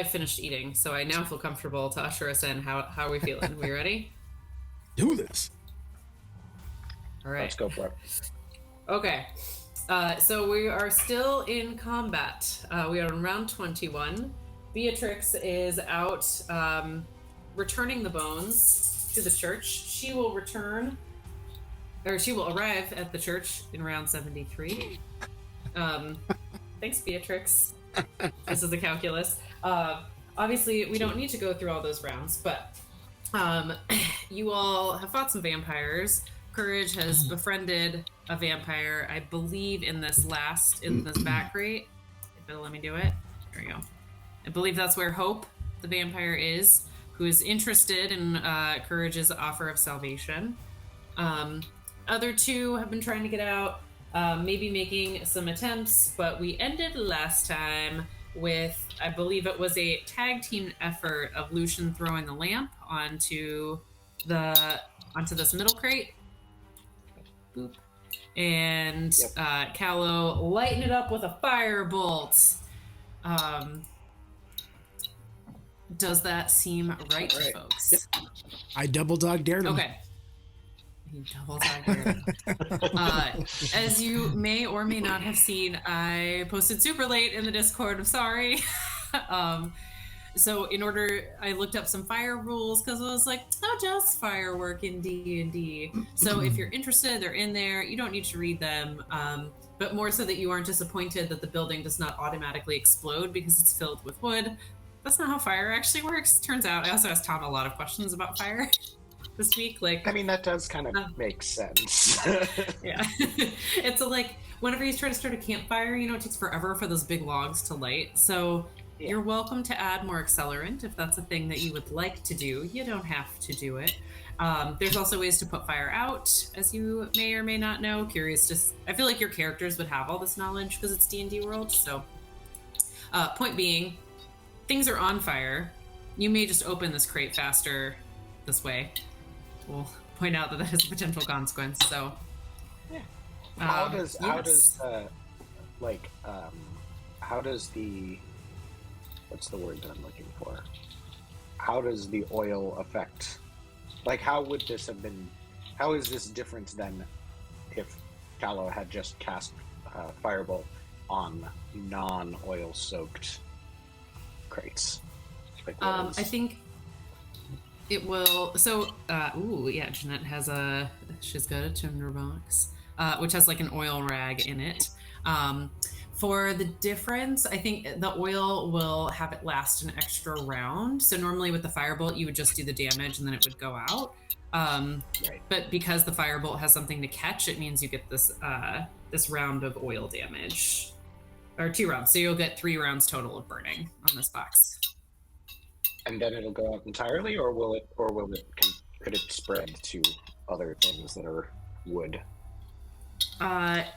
I finished eating, so I now feel comfortable to usher us in. How are we feeling? We ready? Do this. All right. Let's go for it. Okay. So we are still in combat. We are in round 21. Beatrix is out returning the bones to the church. She will arrive at the church in round 73. Thanks, Beatrix. This is the calculus. Obviously, we don't need to go through all those rounds, but you all have fought some vampires. Courage has befriended a vampire, I believe, in this back rate. You better let me do it. There we go. I believe that's where Hope, the vampire, is, who is interested in Courage's offer of salvation. Other two have been trying to get out, maybe making some attempts, but we ended last time with, I believe it was a tag team effort of Lucian throwing the lamp onto this middle crate. Boop. And Callow lighting it up with a firebolt. Does that seem right, folks? Yep. I double dog dared him. Okay. You double dog dared him. As you may or may not have seen, I posted super late in the Discord. I'm sorry. So I looked up some fire rules because I was like, how does fire work in D&D? So if you're interested, they're in there. You don't need to read them, but more so that you aren't disappointed that the building does not automatically explode because it's filled with wood. That's not how fire actually works. Turns out, I also asked Tom a lot of questions about fire this week. That does kind of make sense. Yeah. It's whenever you try to start a campfire, it takes forever for those big logs to light. So you're welcome to add more accelerant if that's a thing that you would like to do. You don't have to do it. There's also ways to put fire out, as you may or may not know. I feel like your characters would have all this knowledge because it's D&D world. So point being, things are on fire. You may just open this crate faster this way. We'll point out that has a potential consequence. So how does the what's the word that I'm looking for? How does the oil affect? How would this have been? How is this different than if Callow had just cast Firebolt on non-oil soaked crates? I think it will. So, Jeanette she's got a tinderbox, which has an oil rag in it. For the difference, I think the oil will have it last an extra round. So normally with the firebolt, you would just do the damage and then it would go out. Right. But because the firebolt has something to catch, it means you get this round of oil damage, or 2 rounds. So you'll get 3 rounds total of burning on this box. And then it'll go out entirely, or could it spread to other things that are wood?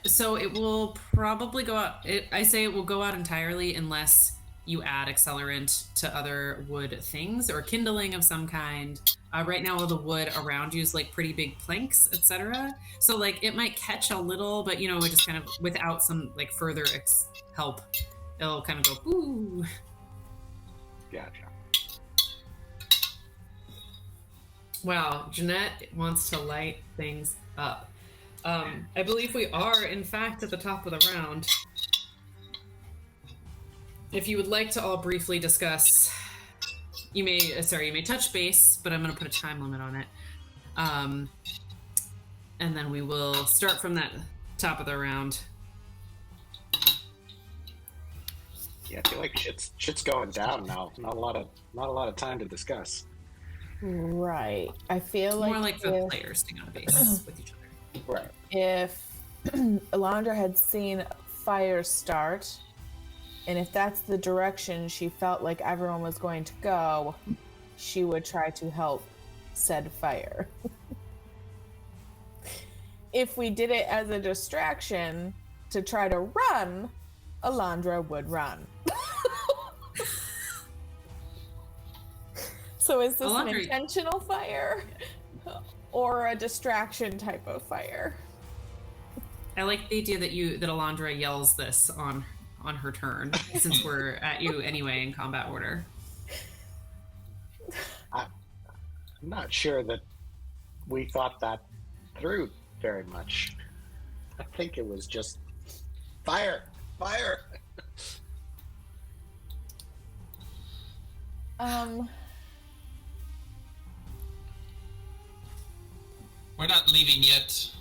So it will probably go out. I say it will go out entirely unless you add accelerant to other wood things or kindling of some kind. Right now, all the wood around you is pretty big planks, etc. So it might catch a little, but it just kind of without some further help, it'll kind of go ooh. Gotcha. Wow, Jeanette wants to light things up. I believe we are, in fact, at the top of the round. If you would like to all briefly discuss, you may touch base, but I'm going to put a time limit on it. And then we will start from that top of the round. Yeah, I feel like shit's going down now. Not a lot of time to discuss. Right. I feel more like the players staying on base with each other. Right. If Elandra had seen fire start, and if that's the direction she felt like everyone was going to go, she would try to help said fire. If we did it as a distraction to try to run, Elandra would run. So is this an intentional fire or a distraction type of fire? I like the idea that Elandra yells this on her turn, since we're at you anyway in combat order. I'm not sure that we thought that through very much. I think it was just fire. We're not leaving yet.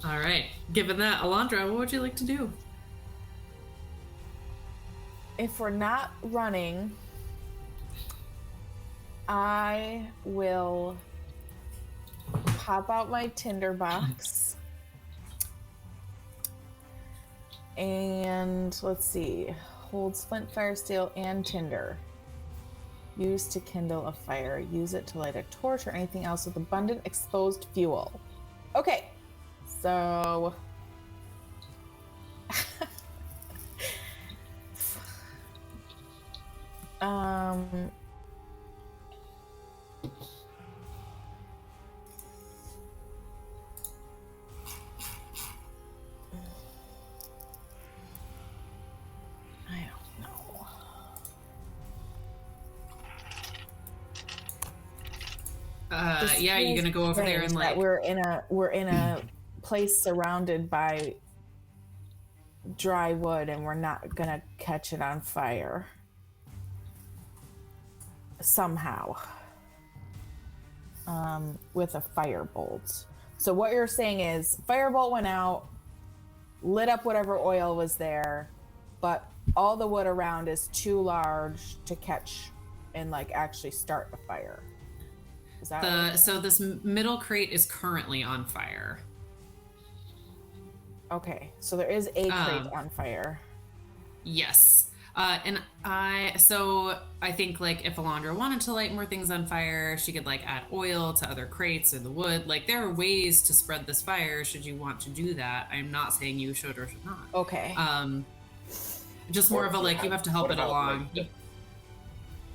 All right. Given that, Elandra, what would you like to do? If we're not running, I will pop out my tinderbox. And let's see. Holds flint, fire, steel, and tinder. Used to kindle a fire. Use it to light a torch or anything else with abundant exposed fuel. Okay. So... Yeah, you're gonna go over there and like we're in a place surrounded by dry wood and we're not gonna catch it on fire somehow with a firebolt. So what you're saying is firebolt went out, lit up whatever oil was there, but all the wood around is too large to catch and like actually start a fire. So this middle crate is currently on fire. Okay, so there is a crate on fire. Yes. And I think like if Elandra wanted to light more things on fire, she could like add oil to other crates or the wood. Like there are ways to spread this fire should you want to do that. I'm not saying you should or should not. Okay. Just more of a like you have to help it along. Like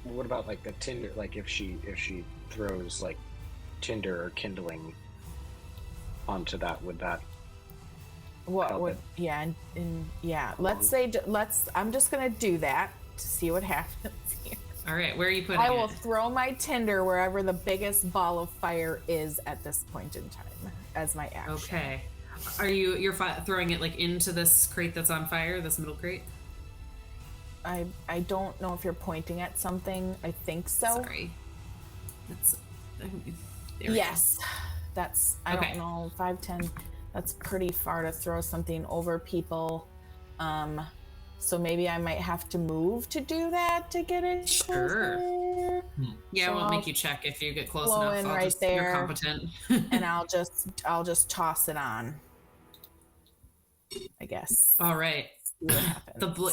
what about like the tinder? Like if she throws like tinder or kindling onto that, would that what would I'm just gonna do that to see what happens here. All right, where are you putting it? I will throw my tinder wherever the biggest ball of fire is at this point in time as my action. Okay. You're throwing it like into this crate that's on fire, this middle crate? I don't know if you're pointing at something. I think so. Sorry. Yes. That's, I don't know, 5, 10. That's pretty far to throw something over people. So maybe I might have to move to do that to get it closer. Yeah, so I won't make you check if you get close enough. You're competent. And I'll just toss it on, I guess. All right.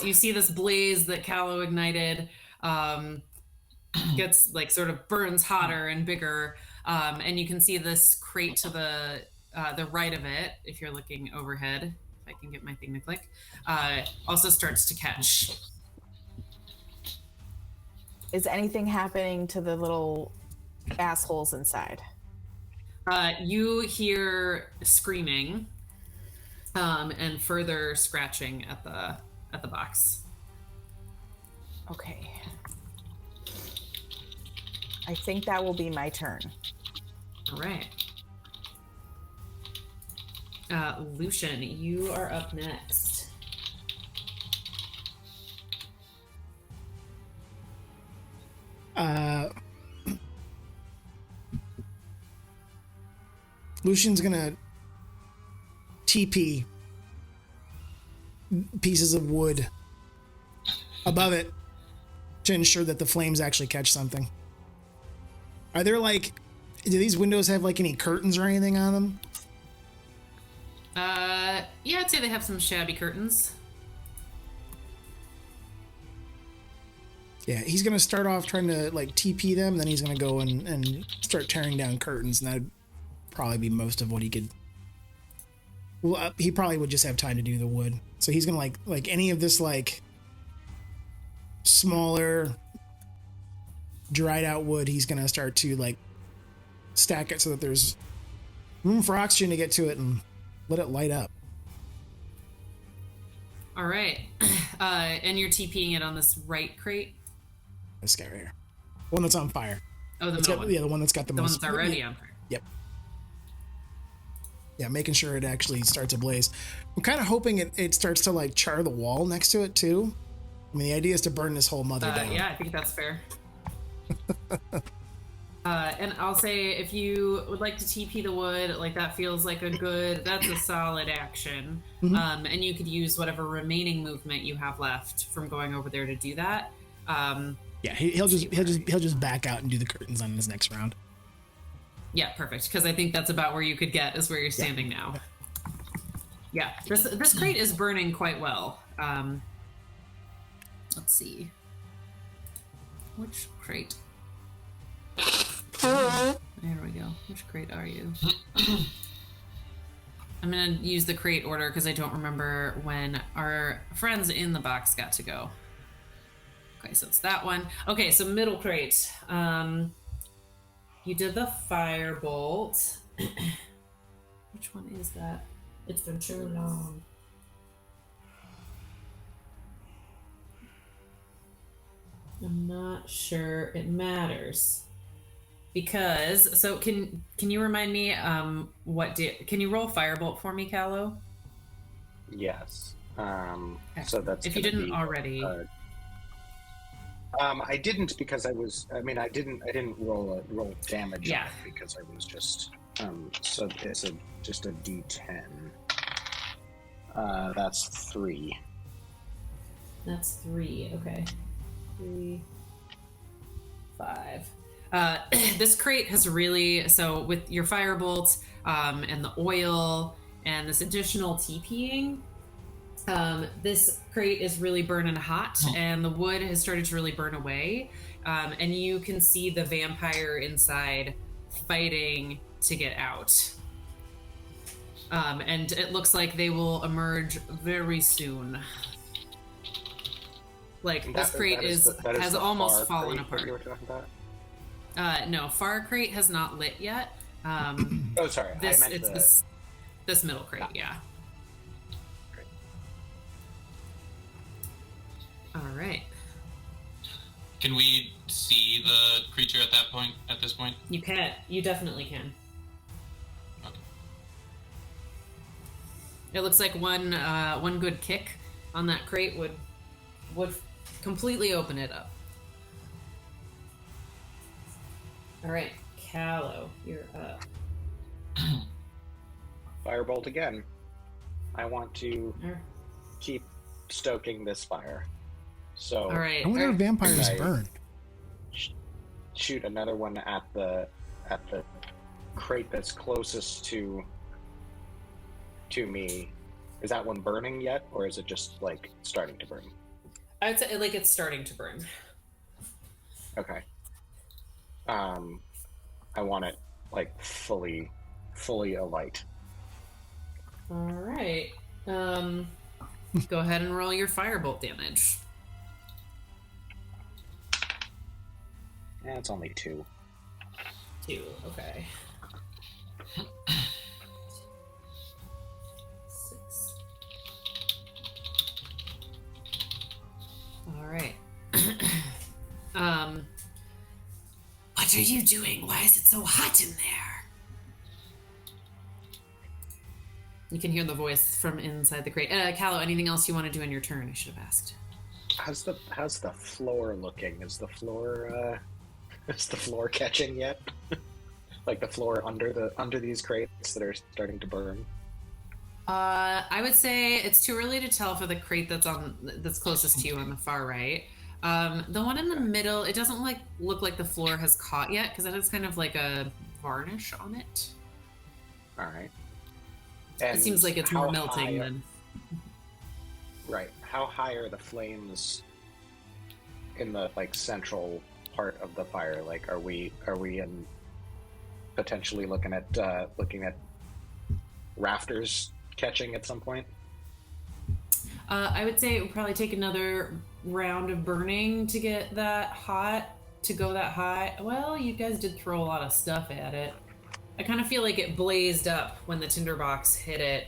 You see this blaze that Callow ignited gets like sort of burns hotter and bigger, and you can see this crate to the right of it, if you're looking overhead, if I can get my thing to click, also starts to catch. Is anything happening to the little assholes inside? You hear screaming and further scratching at the box. Okay. I think that will be my turn. All right. Lucian, you are up next. Lucian's gonna TP pieces of wood above it to ensure that the flames actually catch something. Are there like, do these windows have like any curtains or anything on them? Yeah, I'd say they have some shabby curtains. Yeah, he's gonna start off trying to like TP them, then he's gonna go and start tearing down curtains, and that'd probably be most of what he could. Well, he probably would just have time to do the wood, so he's gonna like any of this like smaller dried out wood, he's gonna start to like stack it so that there's room for oxygen to get to it and let it light up. All right. And you're TPing it on this right crate? This guy right here. One that's on fire. Oh, the It's middle got, one. yeah, the one that's got the The one most. that's already on fire. Yep. Yeah, making sure it actually starts ablaze. I'm kind of hoping it starts to like char the wall next to it too. I mean, the idea is to burn this whole mother down. Yeah, I think that's fair. And I'll say if you would like to TP the wood, like that feels like that's a solid action. And you could use whatever remaining movement you have left from going over there to do that. Yeah, he'll just back out and do the curtains on his next round. Yeah, perfect. Because I think that's about where you could get is where you're standing now. Yeah, this crate is burning quite well. Let's see. Which crate? There we go. Which crate are you? I'm gonna use the crate order because I don't remember when our friends in the box got to go. Okay, so it's that one. Okay, so middle crate. You did the firebolt. Which one is that? It's been too long. I'm not sure it matters. Because, so can you remind me can you roll firebolt for me, Callow? Yes. So that's if you didn't already. I didn't because I didn't roll damage on it because I was just so it's just a D10. That's 3. That's 3. Okay. 3, 5. This crate has really, so with your firebolt and the oil and this additional TPing, this crate is really burning hot and the wood has started to really burn away. And you can see the vampire inside fighting to get out. And it looks like they will emerge very soon. Like this crate has almost fallen apart. You were talking about? No, far crate has not lit yet. Oh, sorry. This middle crate, yeah. Great. All right. Can we see the creature at this point? You can. You definitely can. Okay. It looks like one good kick on that crate would completely open it up. All right, Callow, you're up. Firebolt again. I want to keep stoking this fire. So all right. I wonder if vampires burn. Shoot another one at the crate that's closest to me. Is that one burning yet, or is it just like starting to burn? I would say like it's starting to burn. Okay. I want it like fully alight. All right. Go ahead and roll your firebolt damage. Yeah, it's only 2. 2. Okay. 6. All right. What are you doing? Why is it so hot in there? You can hear the voice from inside the crate. Callow, anything else you want to do in your turn? I should have asked. How's the floor looking? Is the floor catching yet? Like the floor under these crates that are starting to burn? I would say it's too early to tell for the crate that's closest to you on the far right. The one in the middle, it doesn't look like the floor has caught yet because it has kind of like a varnish on it. All right. It seems like it's more melting than. Right. How high are the flames in the central part of the fire? Like, are we in potentially looking at rafters catching at some point? I would say it would probably take another round of burning to get that hot, to go that high. Well, you guys did throw a lot of stuff at it. I kind of feel like it blazed up when the tinderbox hit it,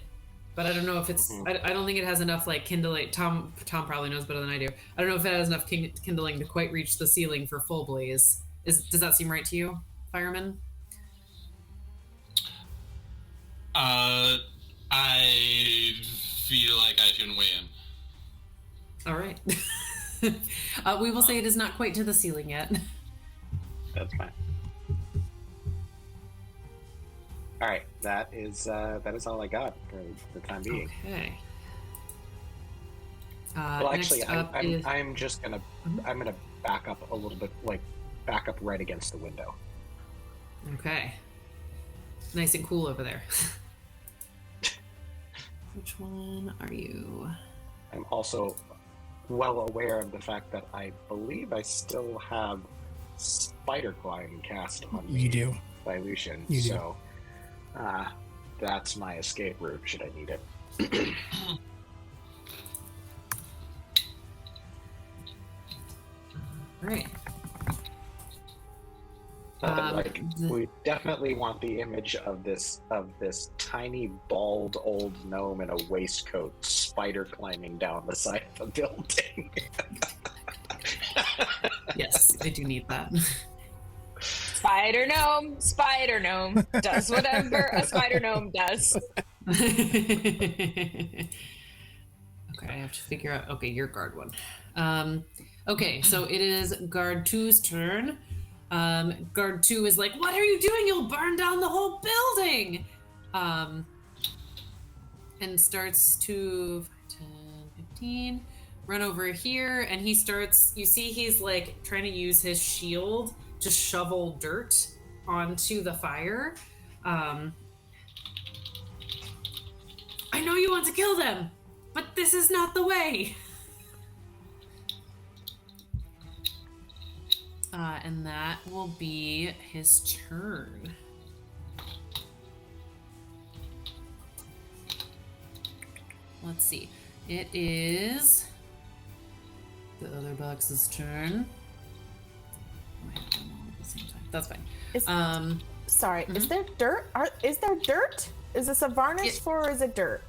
but I don't know if it's. I don't think it has enough like kindling. Tom probably knows better than I do. I don't know if it has enough kindling to quite reach the ceiling for full blaze. Does that seem right to you, fireman? I feel like I can weigh in. All right. We will say it is not quite to the ceiling yet. That's fine. All right, that is all I got for the time being. Okay. Well, actually, is... I'm just gonna I'm gonna back up a little bit, like back up right against the window. Okay. Nice and cool over there. Which one are you? I'm also well aware of the fact that I believe I still have spider climb cast on me. You do. By Lucian. You do. So that's my escape route should I need it. Right. We definitely want the image of this tiny bald old gnome in a waistcoat spider climbing down the side of a building. Yes, I do need that. Spider gnome does whatever a spider gnome does. Okay, I have to figure out. Okay, your guard one. Okay, so it is guard 2's turn. Guard 2 is like, "What are you doing? You'll burn down the whole building!" And starts to 10, 15 run over here, and he starts. You see, he's like trying to use his shield to shovel dirt onto the fire. I know you want to kill them, but this is not the way. And that will be his turn. Let's see. It is the other box's turn. Oh, I have them all at the same time. That's fine. Sorry, is there dirt? Is there dirt? Is this a varnished floor or is it dirt?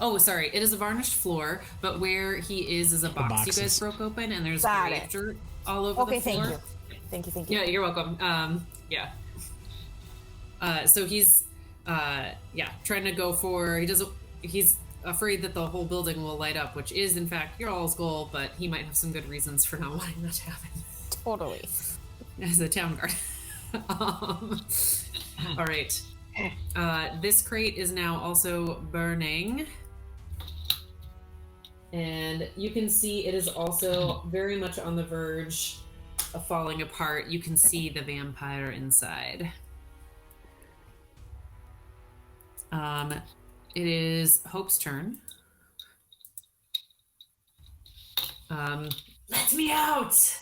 Oh, sorry. It is a varnished floor, but where he is a box you guys broke open, and there's grave dirt all over the floor. Okay, thank you. Yeah, you're welcome. Yeah. So he's, trying to go for. He's afraid that the whole building will light up, which is in fact your all's goal, but he might have some good reasons for not wanting that to happen. Totally. As a town guard. All right. This crate is now also burning. And you can see it is also very much on the verge of falling apart. You can see the vampire inside. It is Hope's turn. Let me out!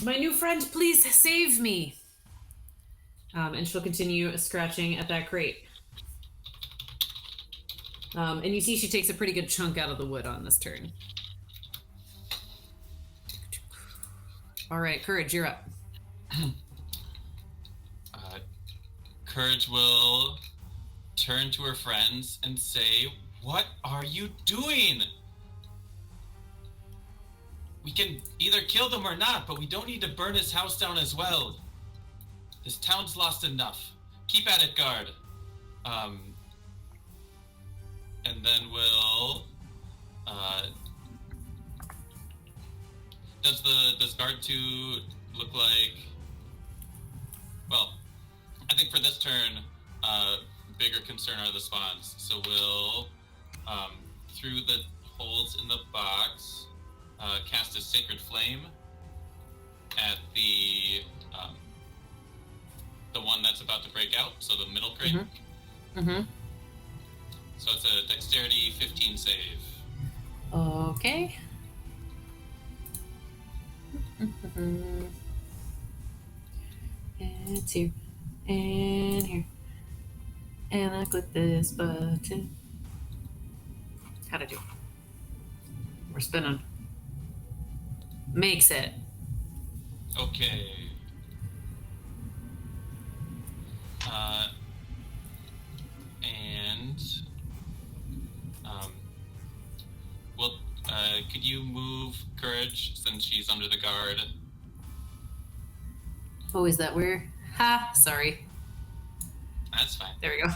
My new friend, please save me! And she'll continue scratching at that crate. And you see she takes a pretty good chunk out of the wood on this turn. All right, Courage, you're up. Courage will turn to her friends and say, "What are you doing? We can either kill them or not, but we don't need to burn his house down as well. This town's lost enough. Keep at it, guard." And then we'll... Does guard 2 look like... Well, I think for this turn, bigger concern are the spawns. So we'll, through the holes in the box, cast a Sacred Flame at the one that's about to break out, so the middle crate. So it's a Dexterity 15 save. Okay. It's here. And here. And I click this button. How'd I do? We're spinning. Makes it. Okay. And could you move Courage since she's under the guard? Oh, is that where? Ha! Sorry. That's fine. There we go.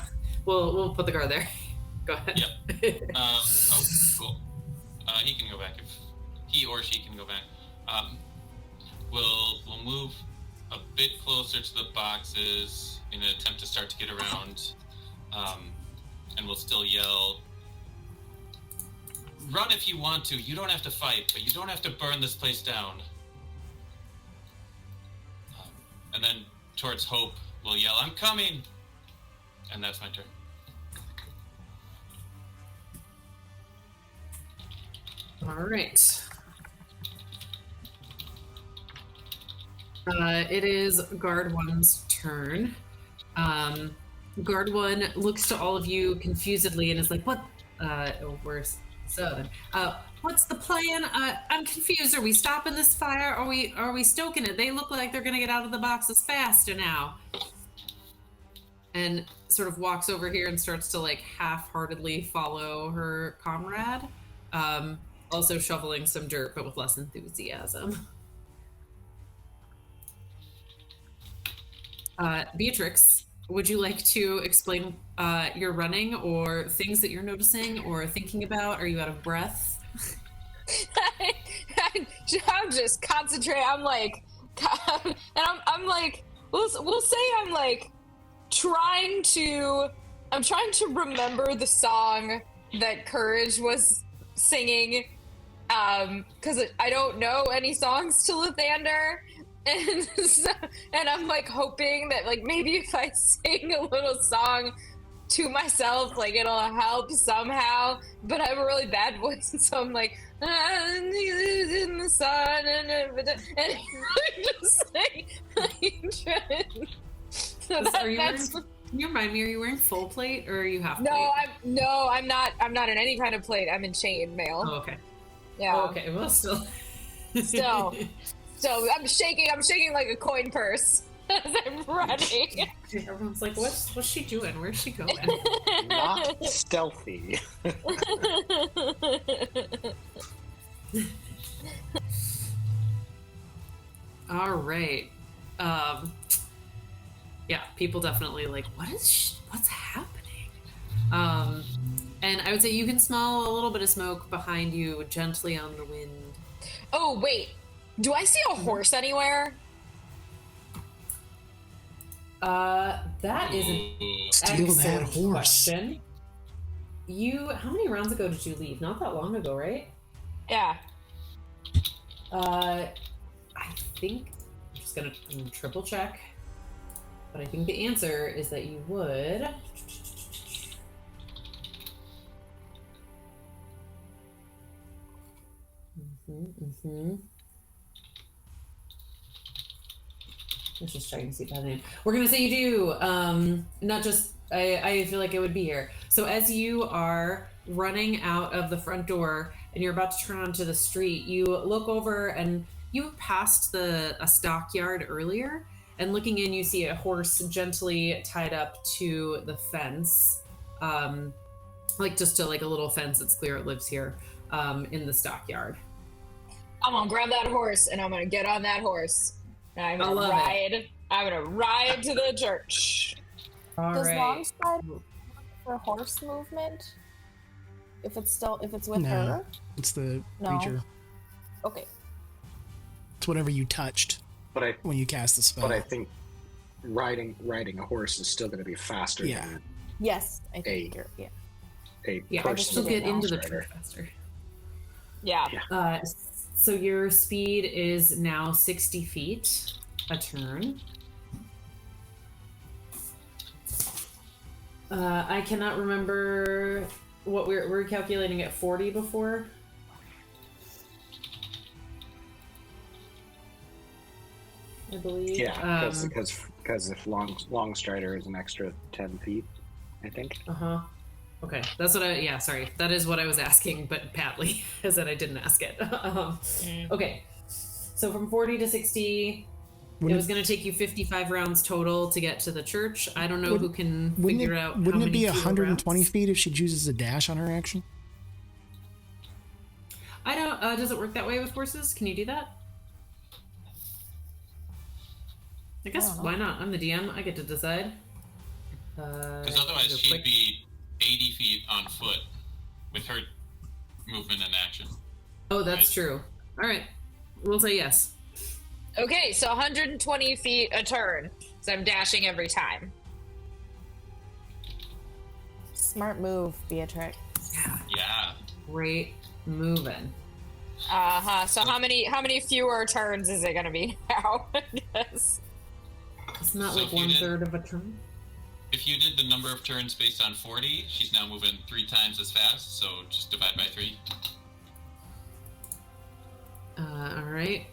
We'll put the guard there. Go ahead. Yep. Oh, cool. He can go back if he or she can go back. We'll move a bit closer to the boxes in an attempt to start to get around, and we'll still yell, "Run if you want to. You don't have to fight, but you don't have to burn this place down." And then towards Hope, we'll yell, "I'm coming!" And that's my turn. All right. It is Guard 1's turn. Guard 1 looks to all of you confusedly and is like, "What? Worse. So, what's the plan? I'm confused. Are we stopping this fire? Are we stoking it? They look like they're gonna get out of the boxes faster now." And sort of walks over here and starts to like half-heartedly follow her comrade. Also shoveling some dirt, but with less enthusiasm. Beatrix, would you like to explain your running or things that you're noticing or thinking about? Are you out of breath? I'm just concentrating. I'm like, and I'm like, we'll say I'm like trying to remember the song that Courage was singing, because I don't know any songs to Lathander. And I'm like hoping that like maybe if I sing a little song to myself, like it'll help somehow. But I have a really bad voice, and so I'm like, in the sun, and just like so can you remind me? Are you wearing full plate or are you half plate? I'm not in any kind of plate. I'm in chainmail. Oh, okay. Yeah. Oh, okay. Well, still. So I'm shaking like a coin purse as I'm running. Everyone's like, what's she doing? Where's she going? Not stealthy. All right. Yeah, people definitely like, what's happening? And I would say you can smell a little bit of smoke behind you, gently on the wind. Oh, wait. Do I see a horse anywhere? That is an Steal that excellent horse. question. How many rounds ago did you leave? Not that long ago, right? Yeah. I think I'm just gonna triple check, but I think the answer is that you would. Let's just check and see if that name. We're gonna say you do. Not just. I feel like it would be here. So as you are running out of the front door and you're about to turn onto the street, you look over and you passed a stockyard earlier. And looking in, you see a horse gently tied up to the fence, like just to like a little fence. It's clear it lives here in the stockyard. I'm gonna grab that horse and I'm gonna get on that horse. And I'm gonna ride to the church. All Does right. Longstride for horse movement? If it's with No. her? It's the No. creature. Okay. It's whatever you touched But when you cast the spell. I think riding a horse is still going to be faster Yeah. than Yes, I think you're. Yeah. a Yeah, person she'll with get a into the Longstrider. church faster. Yeah. So your speed is now 60 feet a turn. I cannot remember what we're calculating at 40 before. I believe. Yeah, because if Longstrider is an extra 10 feet, I think. Okay, that's what sorry. That is what I was asking, but Patly said I didn't ask it. Okay, so from 40 to 60, it was going to take you 55 rounds total to get to the church. I don't know who can figure out how Wouldn't it many be fewer 120 rounds. feet if she chooses a dash on her action? I don't. Does it work that way with horses? Can you do that? I guess why not? I'm the DM. I get to decide. Because otherwise she'd be 80 feet on foot with her movement and action. Oh, that's true. All right, we'll say yes. Okay, so 120 feet a turn. So I'm dashing every time. Smart move, Beatrix. Yeah. Great moving. So how many fewer turns is it gonna be now? I guess. It's not So like if you 1/3 of a turn. If you did the number of turns based on 40, she's now moving 3 times as fast, so just divide by 3. All right.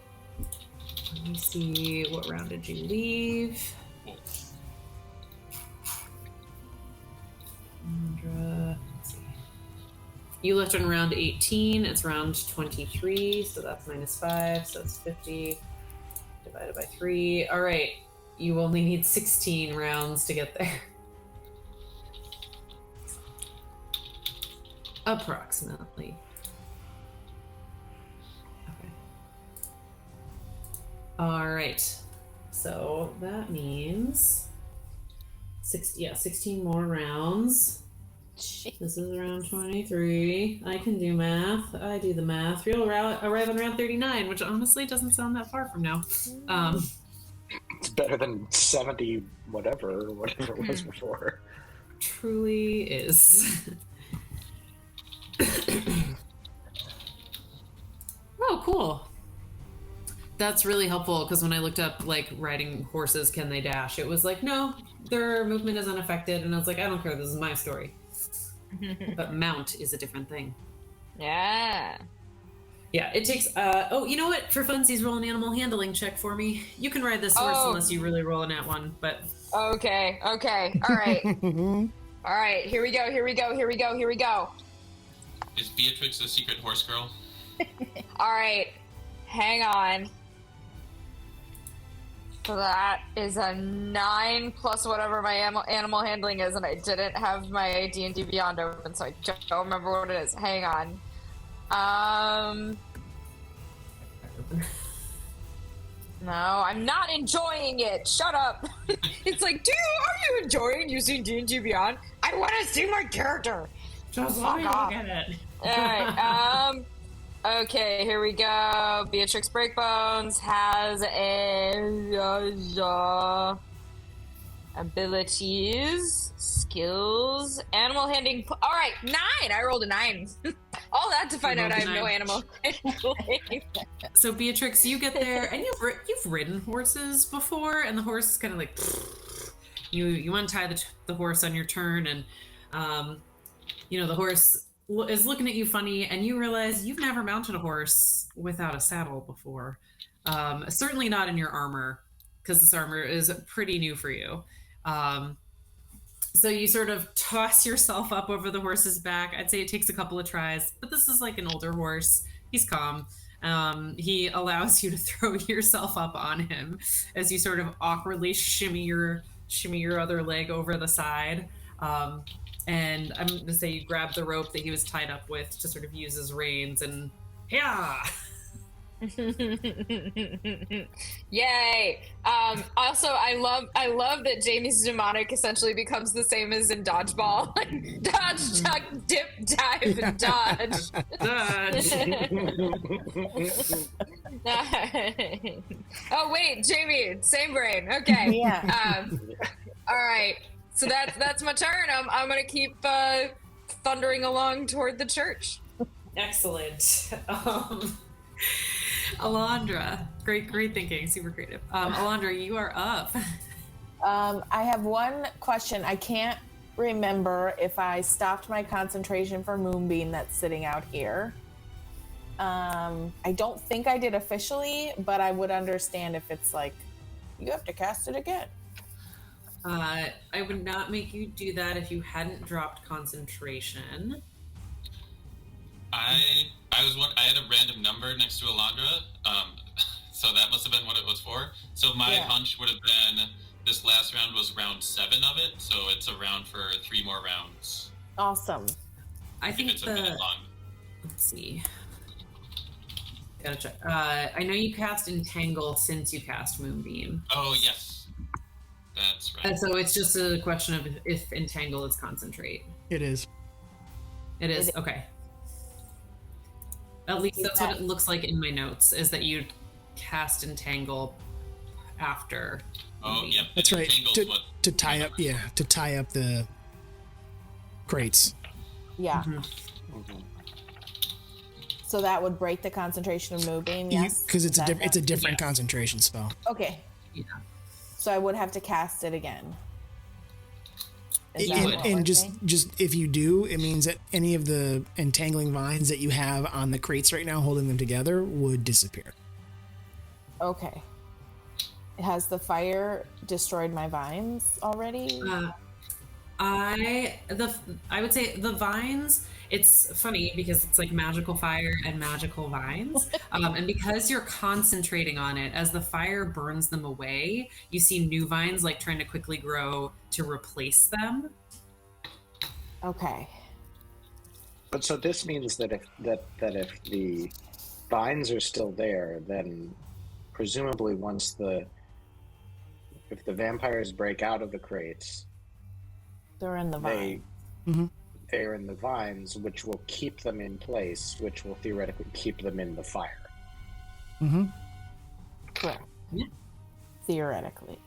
Let me see. What round did you leave? Cool. Alexandra, let's see. You left on round 18. It's round 23, so that's -5, so that's 50 divided by 3. All right. You only need 16 rounds to get there. Approximately. Okay. All right. So that means 16 more rounds. This is round 23. I can do math. I do the math. You'll arrive on round 39, which honestly doesn't sound that far from now. It's better than 70 whatever it was before. Truly is. Oh, cool. That's really helpful because when I looked up like riding horses, can they dash? It was like, no, their movement is unaffected. And I was like, I don't care. This is my story. But mount is a different thing. Yeah. Yeah, it takes, oh, you know what? For funsies, roll an animal handling check for me. You can ride this horse unless you really roll a nat 1, but... Okay. All right. All right, here we go. Is Beatrix a secret horse girl? All right, hang on. So that is a 9 plus whatever my animal handling is, and I didn't have my D&D Beyond open, so I don't remember what it is. Hang on. No, I'm not enjoying it. Shut up. It's like, are you enjoying using D&D Beyond? I want to see my character. Just let me look at it. Alright, okay, here we go. Beatrix Breakbones has abilities, skills, animal handling. Alright, 9! I rolled a 9. All that to find out I have no animal handling. So Beatrix, you get there, and you've ridden horses before, and the horse is kind of like, you untie the horse on your turn, and the horse is looking at you funny, and you realize you've never mounted a horse without a saddle before. Certainly not in your armor, because this armor is pretty new for you. So you sort of toss yourself up over the horse's back. I'd say it takes a couple of tries, but this is like an older horse. He's calm. He allows you to throw yourself up on him as you sort of awkwardly shimmy your other leg over the side. And I'm going to say you grab the rope that he was tied up with to sort of use as reins, and Yay! Also, I love that Jamie's mnemonic essentially becomes the same as in dodgeball. Dodge, duck, dip, dive, and dodge. Oh wait, Jamie, same brain. Okay. Yeah. All right. So that's my turn. I'm gonna keep thundering along toward the church. Excellent. Alondra, great thinking, super creative. Alondra, you are up. I have one question. I can't remember if I stopped my concentration for Moonbeam that's sitting out here. I don't think I did officially, but I would understand if it's like, you have to cast it again. I would not make you do that if you hadn't dropped concentration. I had a random number next to Elandra, so that must have been what it was for. So my hunch would have been this last round was round 7 of it, so it's a round for 3 more rounds. Awesome. I think it's a minute long. Let's see. Gotta check. I know you cast Entangle since you cast Moonbeam. Oh, yes. That's right. And so it's just a question of if Entangle is Concentrate. It is. It is? Okay. At least that's what it looks like in my notes, is that you cast Entangle after. Oh, Moonbeam. yep. That's right. Entangle's what To tie up, to tie up the crates. Yeah. Mhm. So that would break the concentration of Moonbeam, yes? Because it's That- a different concentration spell. Okay. Yeah. So I would have to cast it again. Is that And, what we're and saying? just if you do, it means that any of the entangling vines that you have on the crates right now holding them together would disappear. Okay. Has the fire destroyed my vines already? I would say the vines. It's funny because it's like magical fire and magical vines, and because you're concentrating on it, as the fire burns them away, you see new vines like trying to quickly grow to replace them. Okay. But so this means that if if the vines are still there, then presumably if the vampires break out of the crates, They're in the vine. they're in the vines, which will keep them in place, which will theoretically keep them in the fire. Mm-hmm. Correct. Yeah. Theoretically.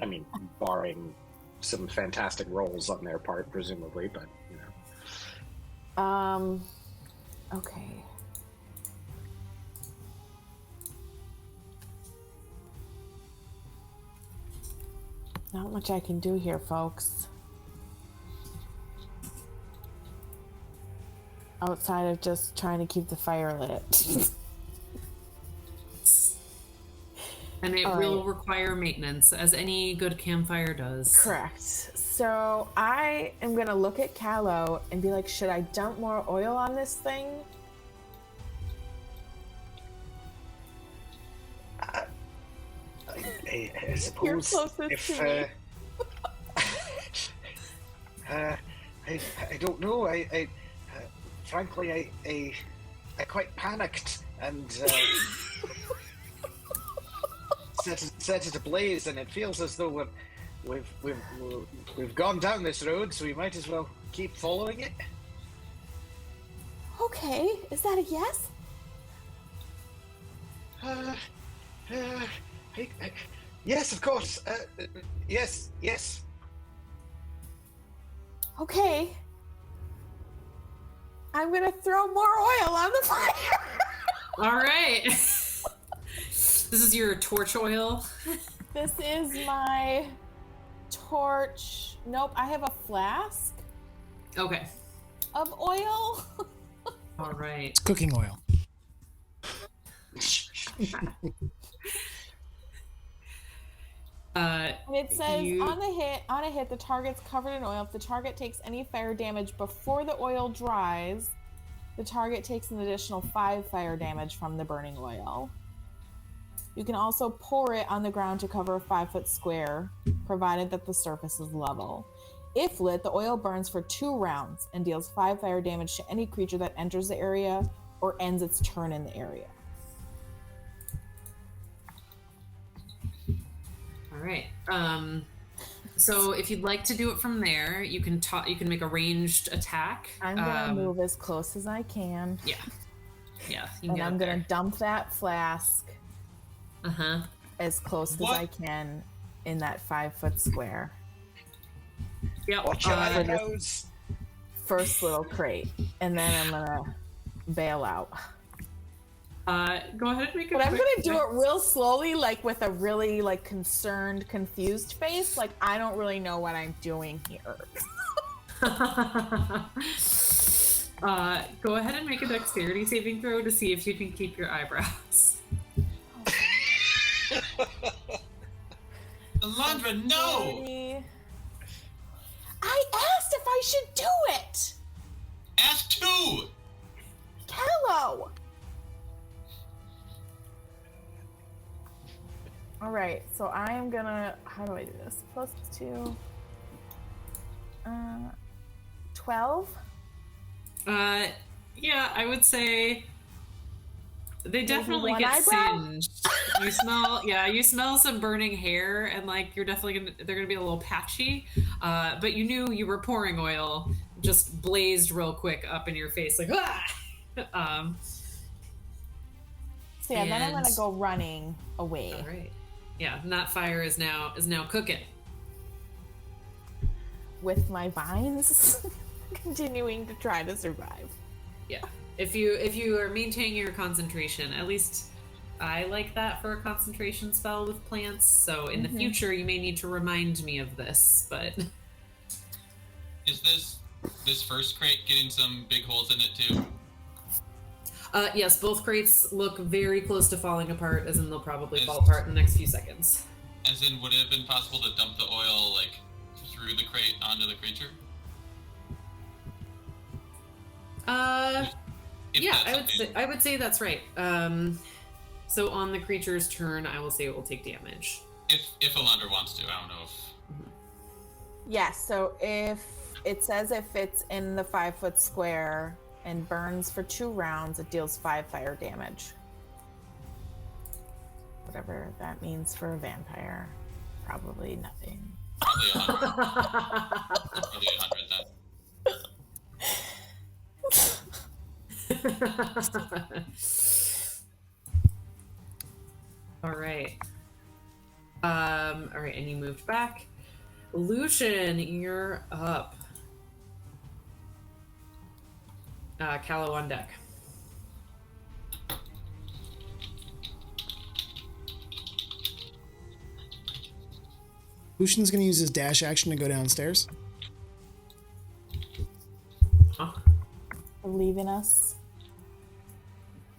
I mean, barring some fantastic rolls on their part, presumably, but you know. Okay. Not much I can do here, folks. Outside of just trying to keep the fire lit. And it All will right. require maintenance, as any good campfire does. Correct. So I am gonna look at Callow and be like, should I dump more oil on this thing? I suppose closest if to me. I don't know. I frankly I quite panicked and set it ablaze, and it feels as though we've gone down this road, so we might as well keep following it. Okay, is that a yes? Yes, of course. Yes. Okay. I'm gonna throw more oil on the fire. All right. This is your torch oil. This is my torch. Nope, I have a flask Okay. of oil. All right. It's cooking oil. And it says You- on a hit, the target's covered in oil. If the target takes any fire damage before the oil dries, the target takes an additional 5 fire damage from the burning oil. You can also pour it on the ground to cover a 5-foot square, provided that the surface is level. If lit, the oil burns for 2 rounds and deals 5 fire damage to any creature that enters the area or ends its turn in the area. All right. So if you'd like to do it from there, you can make a ranged attack. I'm gonna move as close as I can, Yeah. Yeah. You can and get I'm up gonna there. dump that flask Uh-huh. as close What? as I can in that 5-foot square. Yep. Watch your eyebrows. First little crate, and then I'm gonna bail out. Go ahead and make a But I'm quick gonna do it real slowly, like with a really concerned, confused face. Like I don't really know what I'm doing here. Go ahead and make a dexterity saving throw to see if you can keep your eyebrows. Elandra, no! I asked if I should do it. Ask 2! Callow. All right, so I am gonna. How do I do this? Plus 2. 12. Yeah, I would say They definitely one get eyebrow? singed. You smell some burning hair, and like they're gonna be a little patchy. But you knew you were pouring oil, just blazed real quick up in your face, like ah. So yeah, then I'm And- gonna go running away. All right. Yeah, and that fire is now cooking. With my vines, continuing to try to survive. Yeah. If you are maintaining your concentration, at least I like that for a concentration spell with plants. So in the future, you may need to remind me of this. But Is this first crate getting some big holes in it too? yes, both crates look very close to falling apart, as in they'll probably fall apart in the next few seconds. As in, would it have been possible to dump the oil like through the crate onto the creature? If Yeah, that's okay. I would say that's right. So on the creature's turn, I will say it will take damage. If Elandra wants to, I don't know if. Yes, so if it says if it's in the 5-foot square and burns for 2 rounds, it deals 5 fire damage. Whatever that means for a vampire. Probably nothing. Probably 100. Probably 100 then. All right. All right, and you moved back. Lucian, you're up. Callow on deck. Lucian's going to use his dash action to go downstairs. Huh? Believe in us.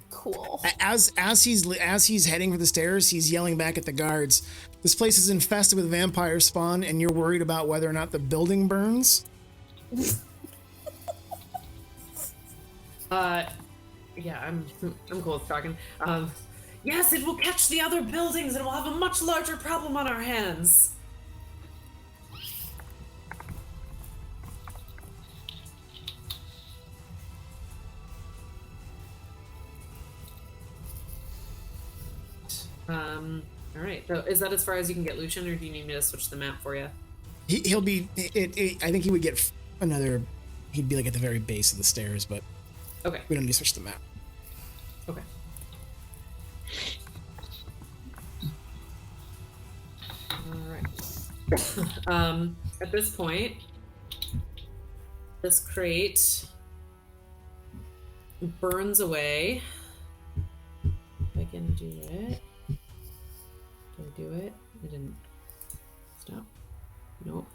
Cool. As he's heading for the stairs, he's yelling back at the guards. This place is infested with vampire spawn, and you're worried about whether or not the building burns? Yeah, I'm cool with talking. Yes, it will catch the other buildings, and we'll have a much larger problem on our hands. All right. So is that as far as you can get Lucian, or do you need me to switch the map for you? He'll be. I think he would get another. He'd be like at the very base of the stairs, but Okay. we don't need to switch the map. Okay. All right. At this point, this crate burns away. If I can do it. Did I do it? I didn't. Stop. Nope.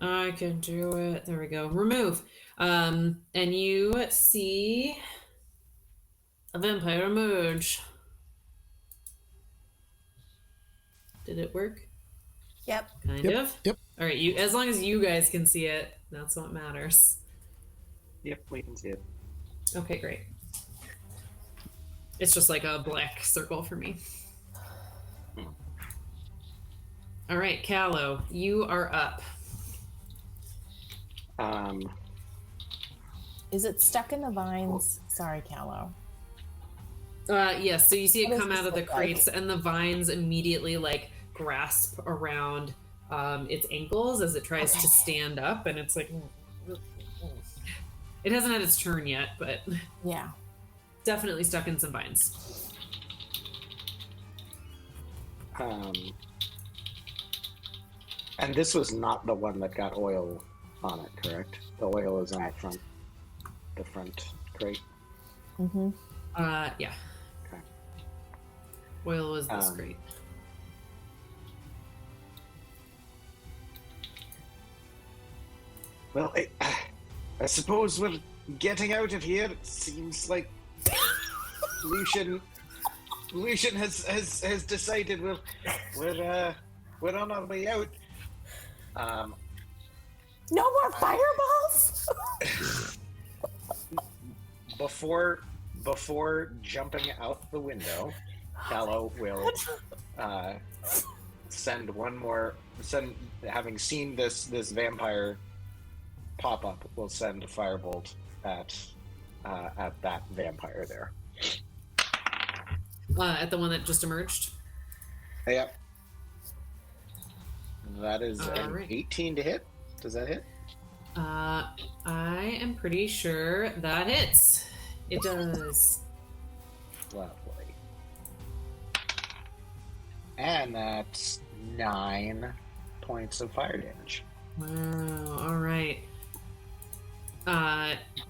I can do it. There we go. Remove. And you see a vampire emerge. Did it work? Yep. Kind Yep, of. yep. All right. As long as you guys can see it, that's what matters. Yep, we can see it. Okay, great. It's just like a black circle for me. All right, Callow, you are up. Is it stuck in the vines? Sorry, Callow. Yes, so you see it What come does out this of the look like? crates, and the vines immediately like grasp around its ankles as it tries to stand up, and it's like it hasn't had its turn yet, but Yeah. definitely stuck in some vines. And this was not the one that got oil on it, correct? The oil is on the front crate. Mm-hmm. Yeah. Okay. Oil was this great. Well, I suppose we're getting out of here. It seems like Lucian has decided we're on our way out. No more fireballs? Before jumping out the window, Callow will having seen this vampire pop up, will send a firebolt at that vampire there. At the one that just emerged. Yep. That is an Alright. 18 to hit. Does that hit? I am pretty sure that hits. It does. Lovely. And that's 9 points of fire damage. Wow. All right.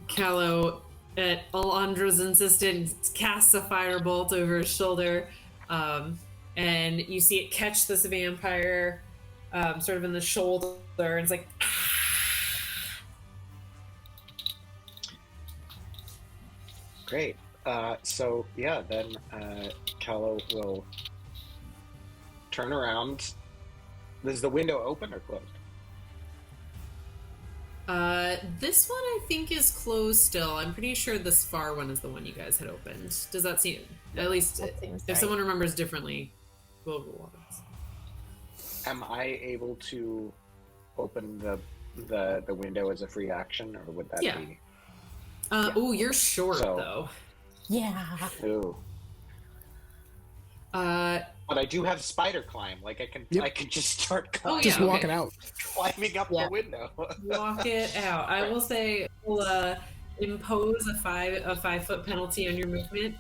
Callow, at Elandra's insistence, casts a firebolt over his shoulder, and you see it catch this vampire, sort of in the shoulder, and it's like. Great. So yeah, then Callow will turn around. Is the window open or closed? This one I think is closed still. I'm pretty sure this far one is the one you guys had opened. Does that seem, at least That seems if right. someone remembers differently, we'll roll on this. Am I able to open the window as a free action, or would that Yeah. be? Oh, you're short So- though. Yeah. Ooh. But I do have spider climb. Like I can, Yep. I can just start Oh, climbing, Just yeah, walk okay. it out. climbing up Yeah. the window. Walk it out. I will say we'll impose a 5-foot penalty on your movement,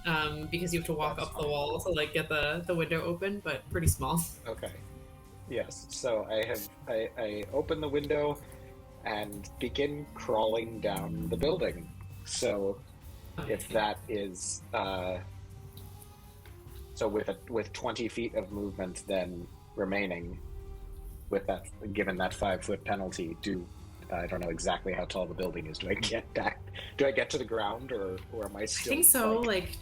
because you have to walk That's up the fine. wall to like get the window open, but pretty small. Okay. Yes. So I open the window and begin crawling down the building. So if that is so with 20 feet of movement then remaining, with that, given that 5-foot penalty, I don't know exactly how tall the building is. Do I get back? Do I get to the ground, or am I I still? think so. Like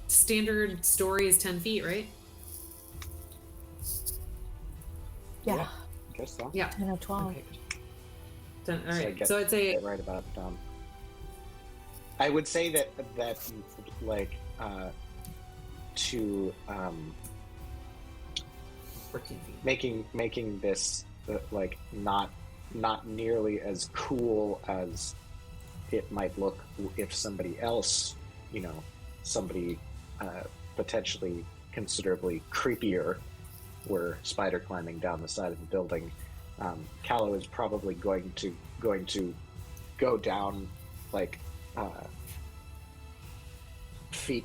standard story is 10 feet, right? Yeah. I guess so. Yeah. 10 or 12. Okay. All So I right. get- So I'd say Get right about I would say that like to 14 feet. making this like not nearly as cool as it might look if somebody else, somebody potentially considerably creepier were spider climbing down the side of the building. Callow is probably going to go down like feet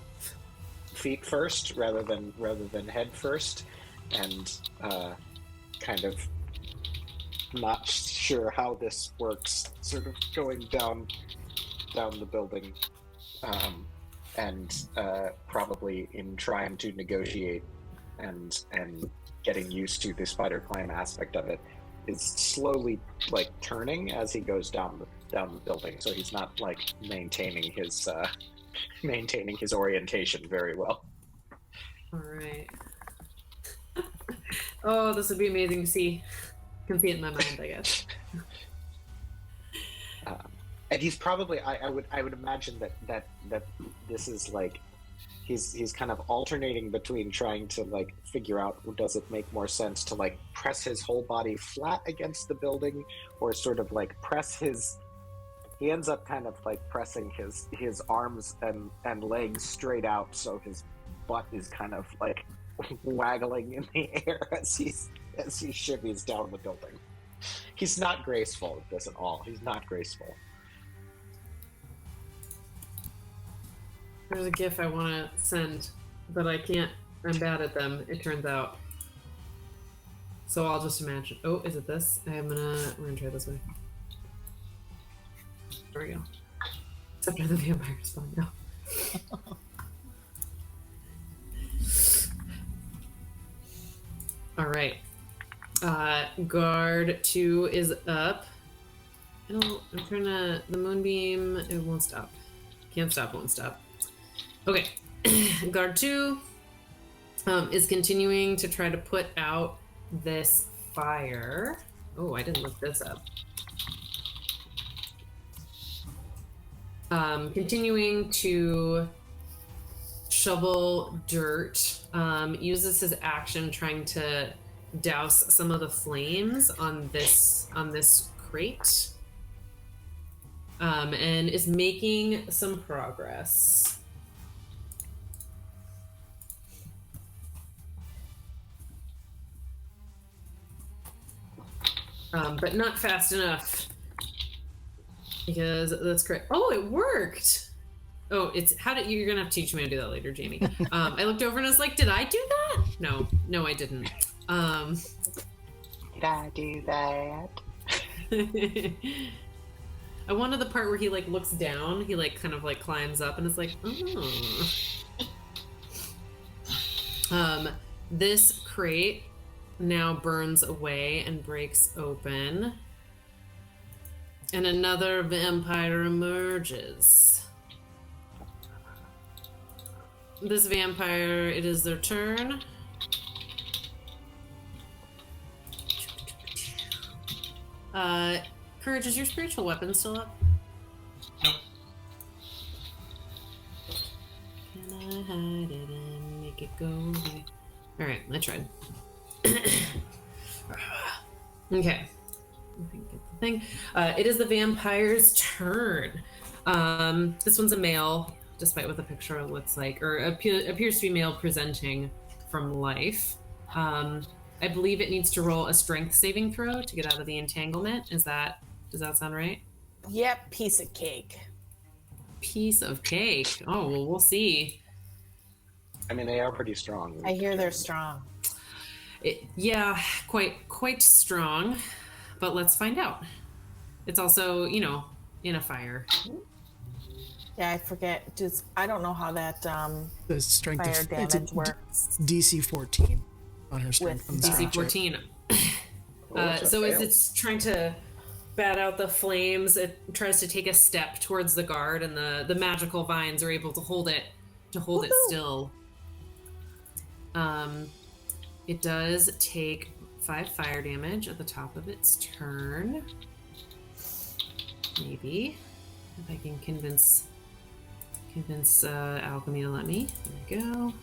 first rather than head first, and kind of not sure how this works, sort of going down the building, and probably in trying to negotiate and getting used to the spider climb aspect of it, is slowly like turning as he goes down the building, so he's not like maintaining his orientation very well. All right. Oh, this would be amazing to see. Can see it in my mind, I guess. And he's probably, I would imagine that this is like he's kind of alternating between trying to like figure out, does it make more sense to like press his whole body flat against the building, or sort of like he ends up kind of like pressing his arms and legs straight out, so his butt is kind of like waggling in the air as he shimmies down the building. He's not graceful at this at all. He's not graceful. There's a GIF I want to send, but I can't. I'm bad at them, it turns out. So I'll just imagine. Oh, is it this? We're gonna try this way. There we go. Except for the vampire spawn now. All right. Guard 2 is up. I'm trying to. The moonbeam. It won't stop. Can't stop. Won't stop. Okay. Guard 2 is continuing to try to put out this fire. Oh, I didn't look this up. Continuing to shovel dirt, uses his action trying to douse some of the flames on this crate, and is making some progress. but not fast enough. Because that's correct. Oh, it worked! Oh, you're gonna have to teach me how to do that later, Jamie. I looked over and I was like, did I do that? No, I didn't. Did I do that? I wanted the part where he like looks down, he like kind of like climbs up and it's like, oh. This crate now burns away and breaks open. And another vampire emerges. This vampire, it is their turn. Courage, is your spiritual weapon still up? Nope. Can I hide it and make it go away? Alright, I tried. Okay. Thing. It is the vampire's turn. This one's a male, despite what the picture looks like, or appears to be male presenting from life. I believe it needs to roll a strength saving throw to get out of the entanglement. Does that sound right? Yep, piece of cake. Piece of cake. Oh, well, we'll see. I mean, they are pretty strong. I hear they're strong. Yeah, quite strong. But let's find out. It's also, in a fire. Yeah, I forget. I don't know how that The strength fire of damage works. DC 14 on her strength. With DC 14. So as it's trying to bat out the flames, it tries to take a step towards the guard, and the magical vines are able to hold it still. It does take 5 fire damage at the top of its turn. Maybe if I can convince Alchemy to let me. There we go.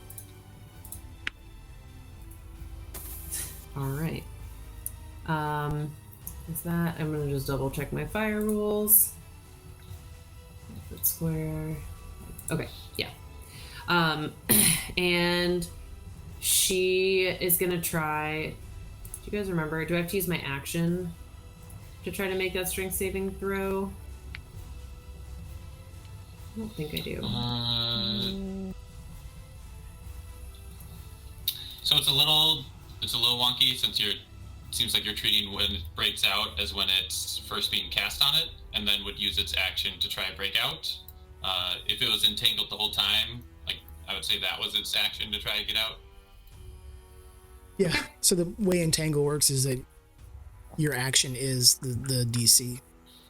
All right. Is that? I'm gonna just double check my fire rules. It's square. Okay. Yeah. And she is gonna try. Do you guys remember? Do I have to use my action to try to make that strength saving throw? I don't think I do. So it's a little wonky since it seems like you're treating when it breaks out as when it's first being cast on it, and then would use its action to try break out. If it was entangled the whole time, like I would say that was its action to try to get out. Yeah. So the way entangle works is that your action is the DC.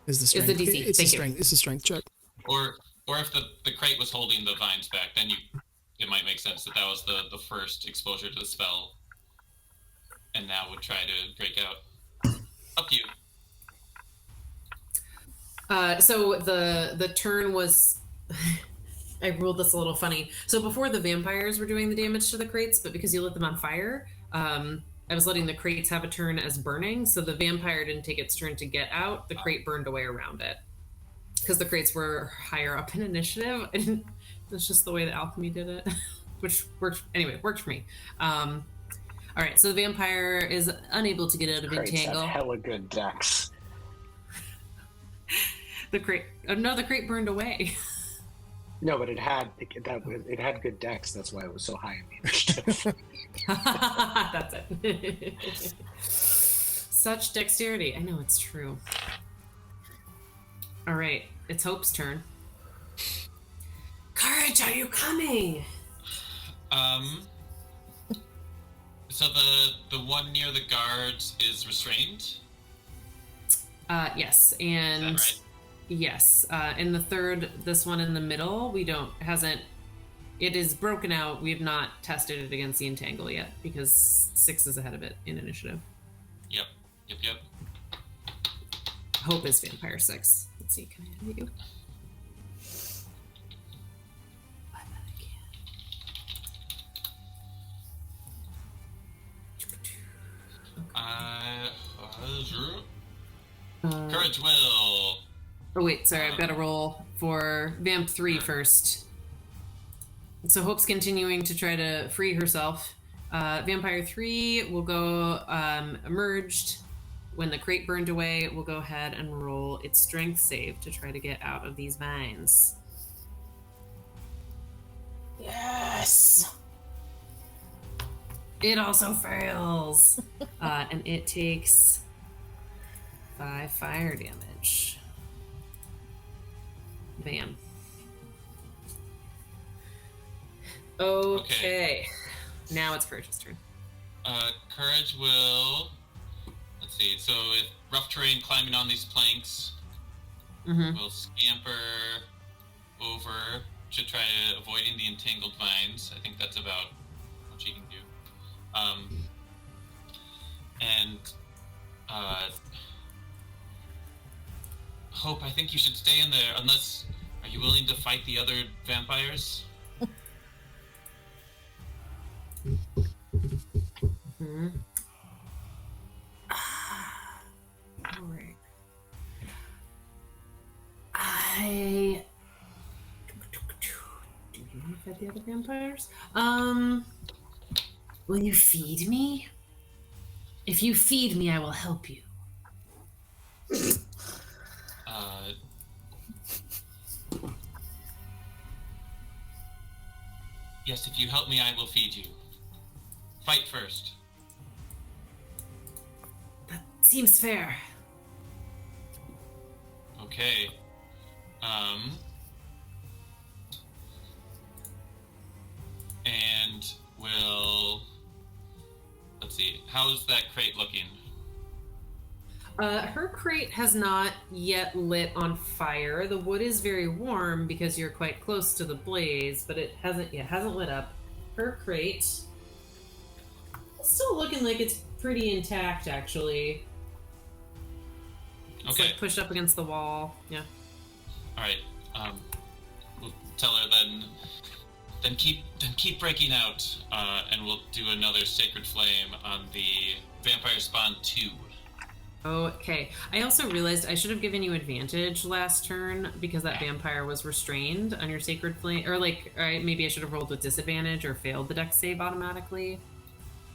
Is the strength. It's the DC. It's Thank a strength. you. It's a strength check. Or if the crate was holding the vines back, then it might make sense that was the first exposure to the spell, and now would try to break out. Up to you. So the turn was. I ruled this a little funny. So before the vampires were doing the damage to the crates, but because you lit them on fire, I was letting the crates have a turn as burning. So the vampire didn't take its turn to get out. The crate burned away around it because the crates were higher up in initiative. That's just the way that Alchemy did it, which worked. Anyway, worked for me. All right, so the vampire is unable to get out of entangle. Have hella good decks. The crate burned away. No, but it had good decks. That's why it was so high in the initiative. That's it. Such dexterity. I know, it's true. All right, it's Hope's turn. Courage, are you coming? So the one near the guards is restrained? Yes, and Is that right? yes, and the third, this one in the middle, it is broken out. We have not tested it against the entangle yet because 6 is ahead of it in initiative. Yep. Hope is vampire 6. Let's see, can I hit you? I bet I can. Courage will. Oh wait, sorry, I've got to roll for Vamp 3 first. So Hope's continuing to try to free herself. Vampire 3 will go emerged when the crate burned away, we'll go ahead and roll its strength save to try to get out of these vines. Yes. It also fails. And it takes 5 fire damage. Bam. Okay. Now it's Courage's turn. Courage will... Let's see. So if rough terrain climbing on these planks, we'll scamper over to try avoiding the entangled vines. I think that's about what she can do. Hope, I think you should stay in there, unless... Are you willing to fight the other vampires? Alright. I... Do you want to fight the other vampires? Will you feed me? If you feed me, I will help you. Yes, if you help me, I will feed you. Fight first. That seems fair. Okay. And we'll... Let's see. How's that crate looking? Her crate has not yet lit on fire. The wood is very warm because you're quite close to the blaze, but it hasn't lit up. Her crate is still looking like it's pretty intact, actually. It's like pushed up against the wall. Yeah. All right. We'll tell her then keep breaking out, and we'll do another sacred flame on the vampire spawn 2. Okay. I also realized I should have given you advantage last turn because that vampire was restrained on your sacred flame, or maybe I should have rolled with disadvantage or failed the dex save automatically. It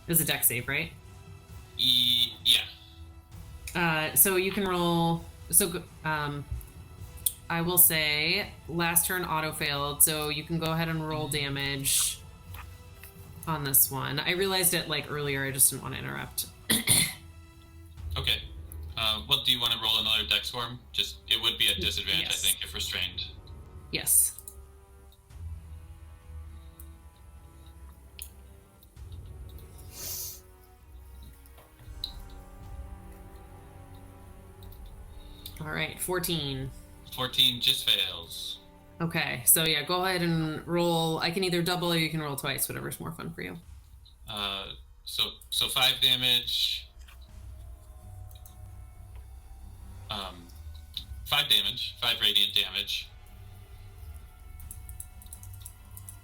was a dex save, right? Yeah. So you can roll. So I will say last turn auto failed, so you can go ahead and roll damage on this one. I realized it earlier. I just didn't want to interrupt. Okay. What do you want to roll another dex form? Just it would be at disadvantage, Yes. I think, if restrained. Yes. All right, 14. 14 just fails. Okay, so yeah, go ahead and roll. I can either double or you can roll twice, whatever's more fun for you. So 5 damage. 5 damage, 5 radiant damage.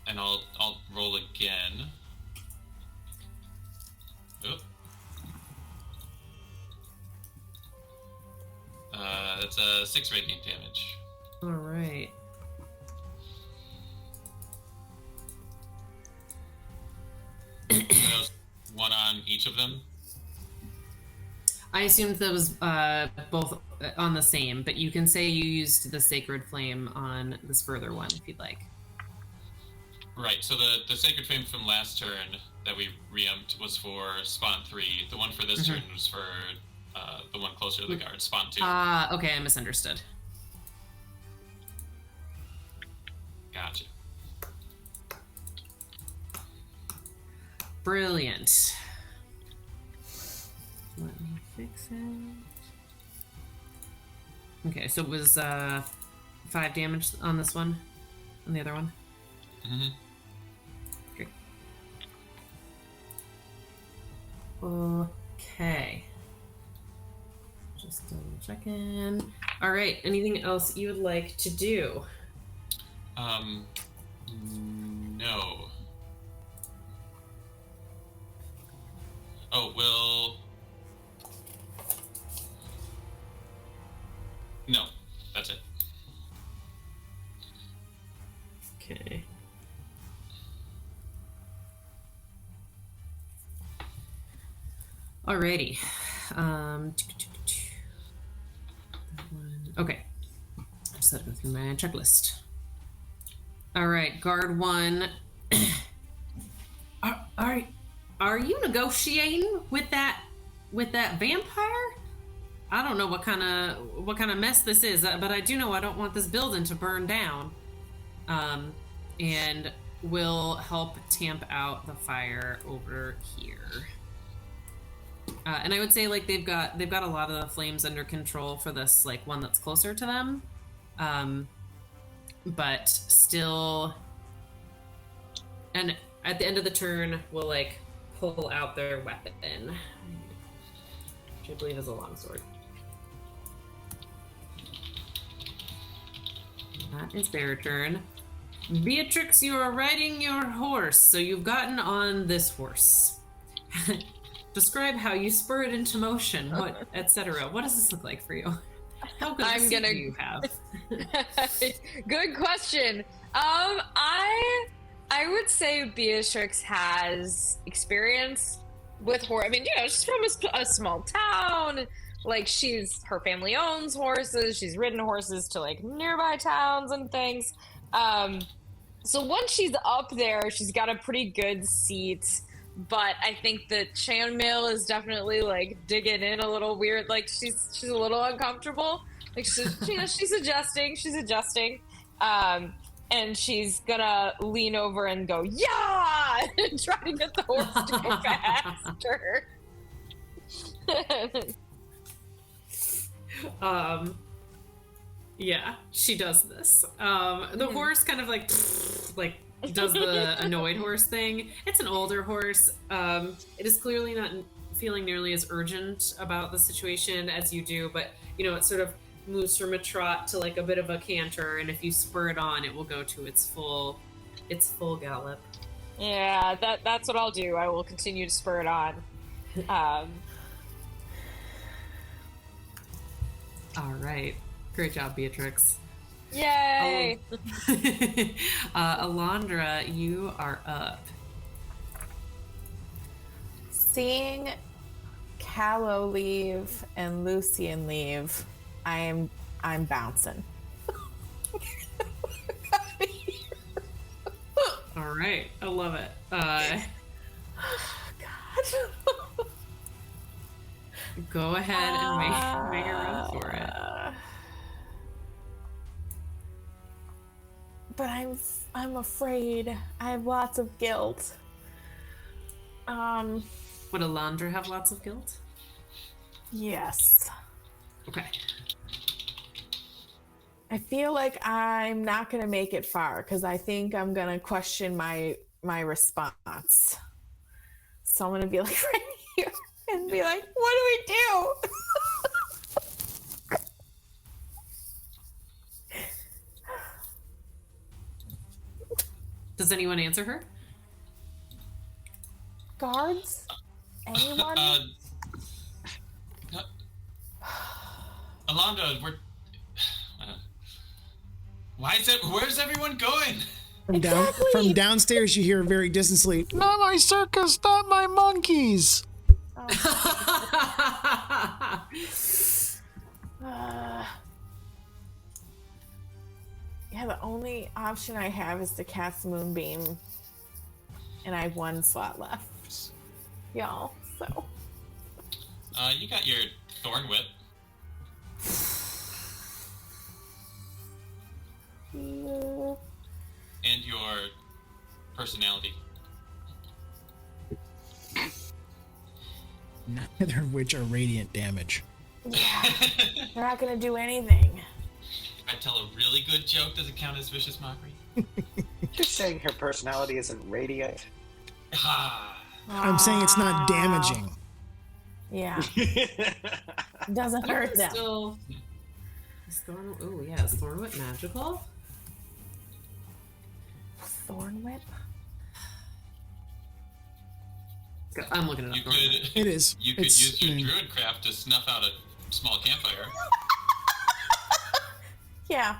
And I'll roll again. Oh. That's 6 radiant damage. All right. That was 1 on each of them. I assumed that was both on the same, but you can say you used the Sacred Flame on this further one if you'd like. Right, so the Sacred Flame from last turn that we re-emped was for spawn 3. The one for this turn was for the one closer to the guard, spawn 2. Okay, I misunderstood. Gotcha. Brilliant. Let me fix it. Okay, so it was 5 damage on this one, on the other one. Mm-hmm. Great. Okay. Just double checking. All right. Anything else you would like to do? No. Oh, well... No, that's it. Okay. Alrighty. Okay. I just had to go through my checklist. All right, guard 1. Are you negotiating with that vampire? I don't know what kind of mess this is, but I do know I don't want this building to burn down. And will help tamp out the fire over here. And I would say like they've got a lot of the flames under control for this like one that's closer to them, but still. And at the end of the turn, we'll like pull out their weapon, which I believe is a longsword. That is their turn. Beatrix, you are riding your horse, so you've gotten on this horse. Describe how you spur it into motion, what, etc. What does this look like for you? How good do you have? Good question. I would say Beatrix has experience with horse. I mean, she's from a small town. Like, her family owns horses. She's ridden horses to like nearby towns and things. So once she's up there, she's got a pretty good seat. But I think that chainmail is definitely like digging in a little weird. Like she's a little uncomfortable. Like she's adjusting. And she's gonna lean over and go, yeah, and try to get the horse to go faster. Yeah, she does this. The horse kind of like does the annoyed horse thing. It's an older horse. It is clearly not feeling nearly as urgent about the situation as you do, but it sort of moves from a trot to like a bit of a canter, and if you spur it on, it will go to its full gallop. Yeah, that's what I'll do. I will continue to spur it on. All right. Great job, Beatrix. Yay! Elandra, you are up. Seeing Callow leave and Lucian leave, I'm bouncing. All right, I love it. God. Go ahead and make a run for it. But I'm afraid. I have lots of guilt. Would Elandra have lots of guilt? Yes. Okay. I feel like I'm not gonna make it far because I think I'm gonna question my response. So I'm gonna be like right here and be like, "What do we do?" Does anyone answer her? Guards? Anyone? Elandra, where's everyone going? From downstairs, you hear very distantly, "Not my circus, not my monkeys." Yeah, the only option I have is to cast Moonbeam, and I have one slot left, y'all. So. You got your Thorn Whip. And your personality. Neither of which are radiant damage. Yeah, they're not gonna do anything. If I tell a really good joke, does it count as vicious mockery? Just saying her personality isn't radiant. I'm saying it's not damaging. Yeah. Doesn't hurt them. Still, is Thorn Whip magical? Thorn Whip? I'm looking it up. It is. You could use your druidcraft to snuff out a small campfire. Yeah.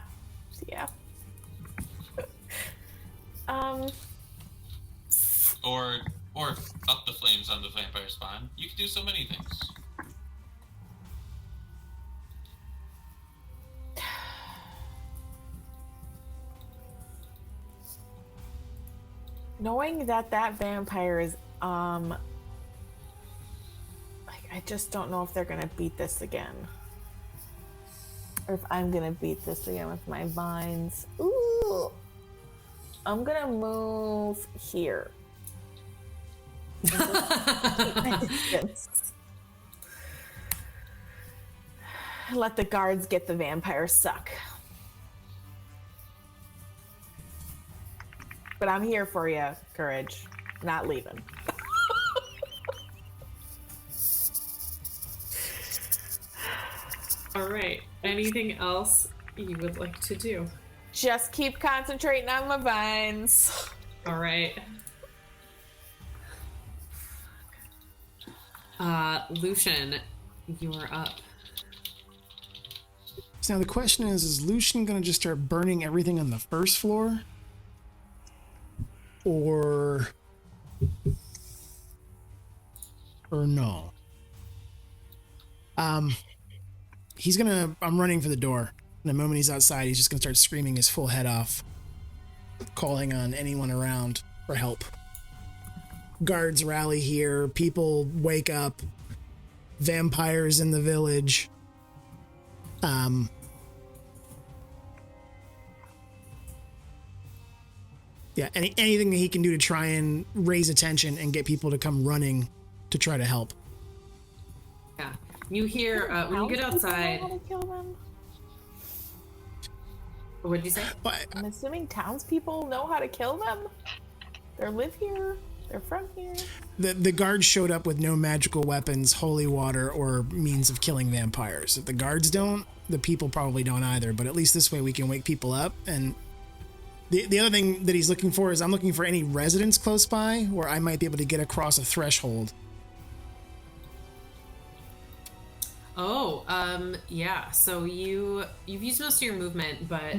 Or up the flames on the vampire spawn. You could do so many things. Knowing that that vampire is, like, I just don't know if they're gonna beat this again. Or if I'm gonna beat this again with my vines. Ooh. I'm gonna move here. Let the guards get the vampire suck. But I'm here for you, Courage. Not leaving. All right. Anything else you would like to do? Just keep concentrating on my vines. All right. Lucian, you are up. So now the question is Lucian going to just start burning everything on the first floor? Or no? I'm running for the door. And the moment he's outside, he's just going to start screaming his full head off, calling on anyone around for help. Guards rally here, people wake up, vampires in the village. Yeah, anything that he can do to try and raise attention and get people to come running to try to help. Yeah. You hear, when you get outside... Know how to kill them? What did you say? I'm assuming townspeople know how to kill them? They live here. They're from here. The guards showed up with no magical weapons, holy water, or means of killing vampires. If the guards don't, the people probably don't either. But at least this way we can wake people up. And the other thing that he's looking for is I'm looking for any residents close by where I might be able to get across a threshold. Oh, yeah. So you've used most of your movement, but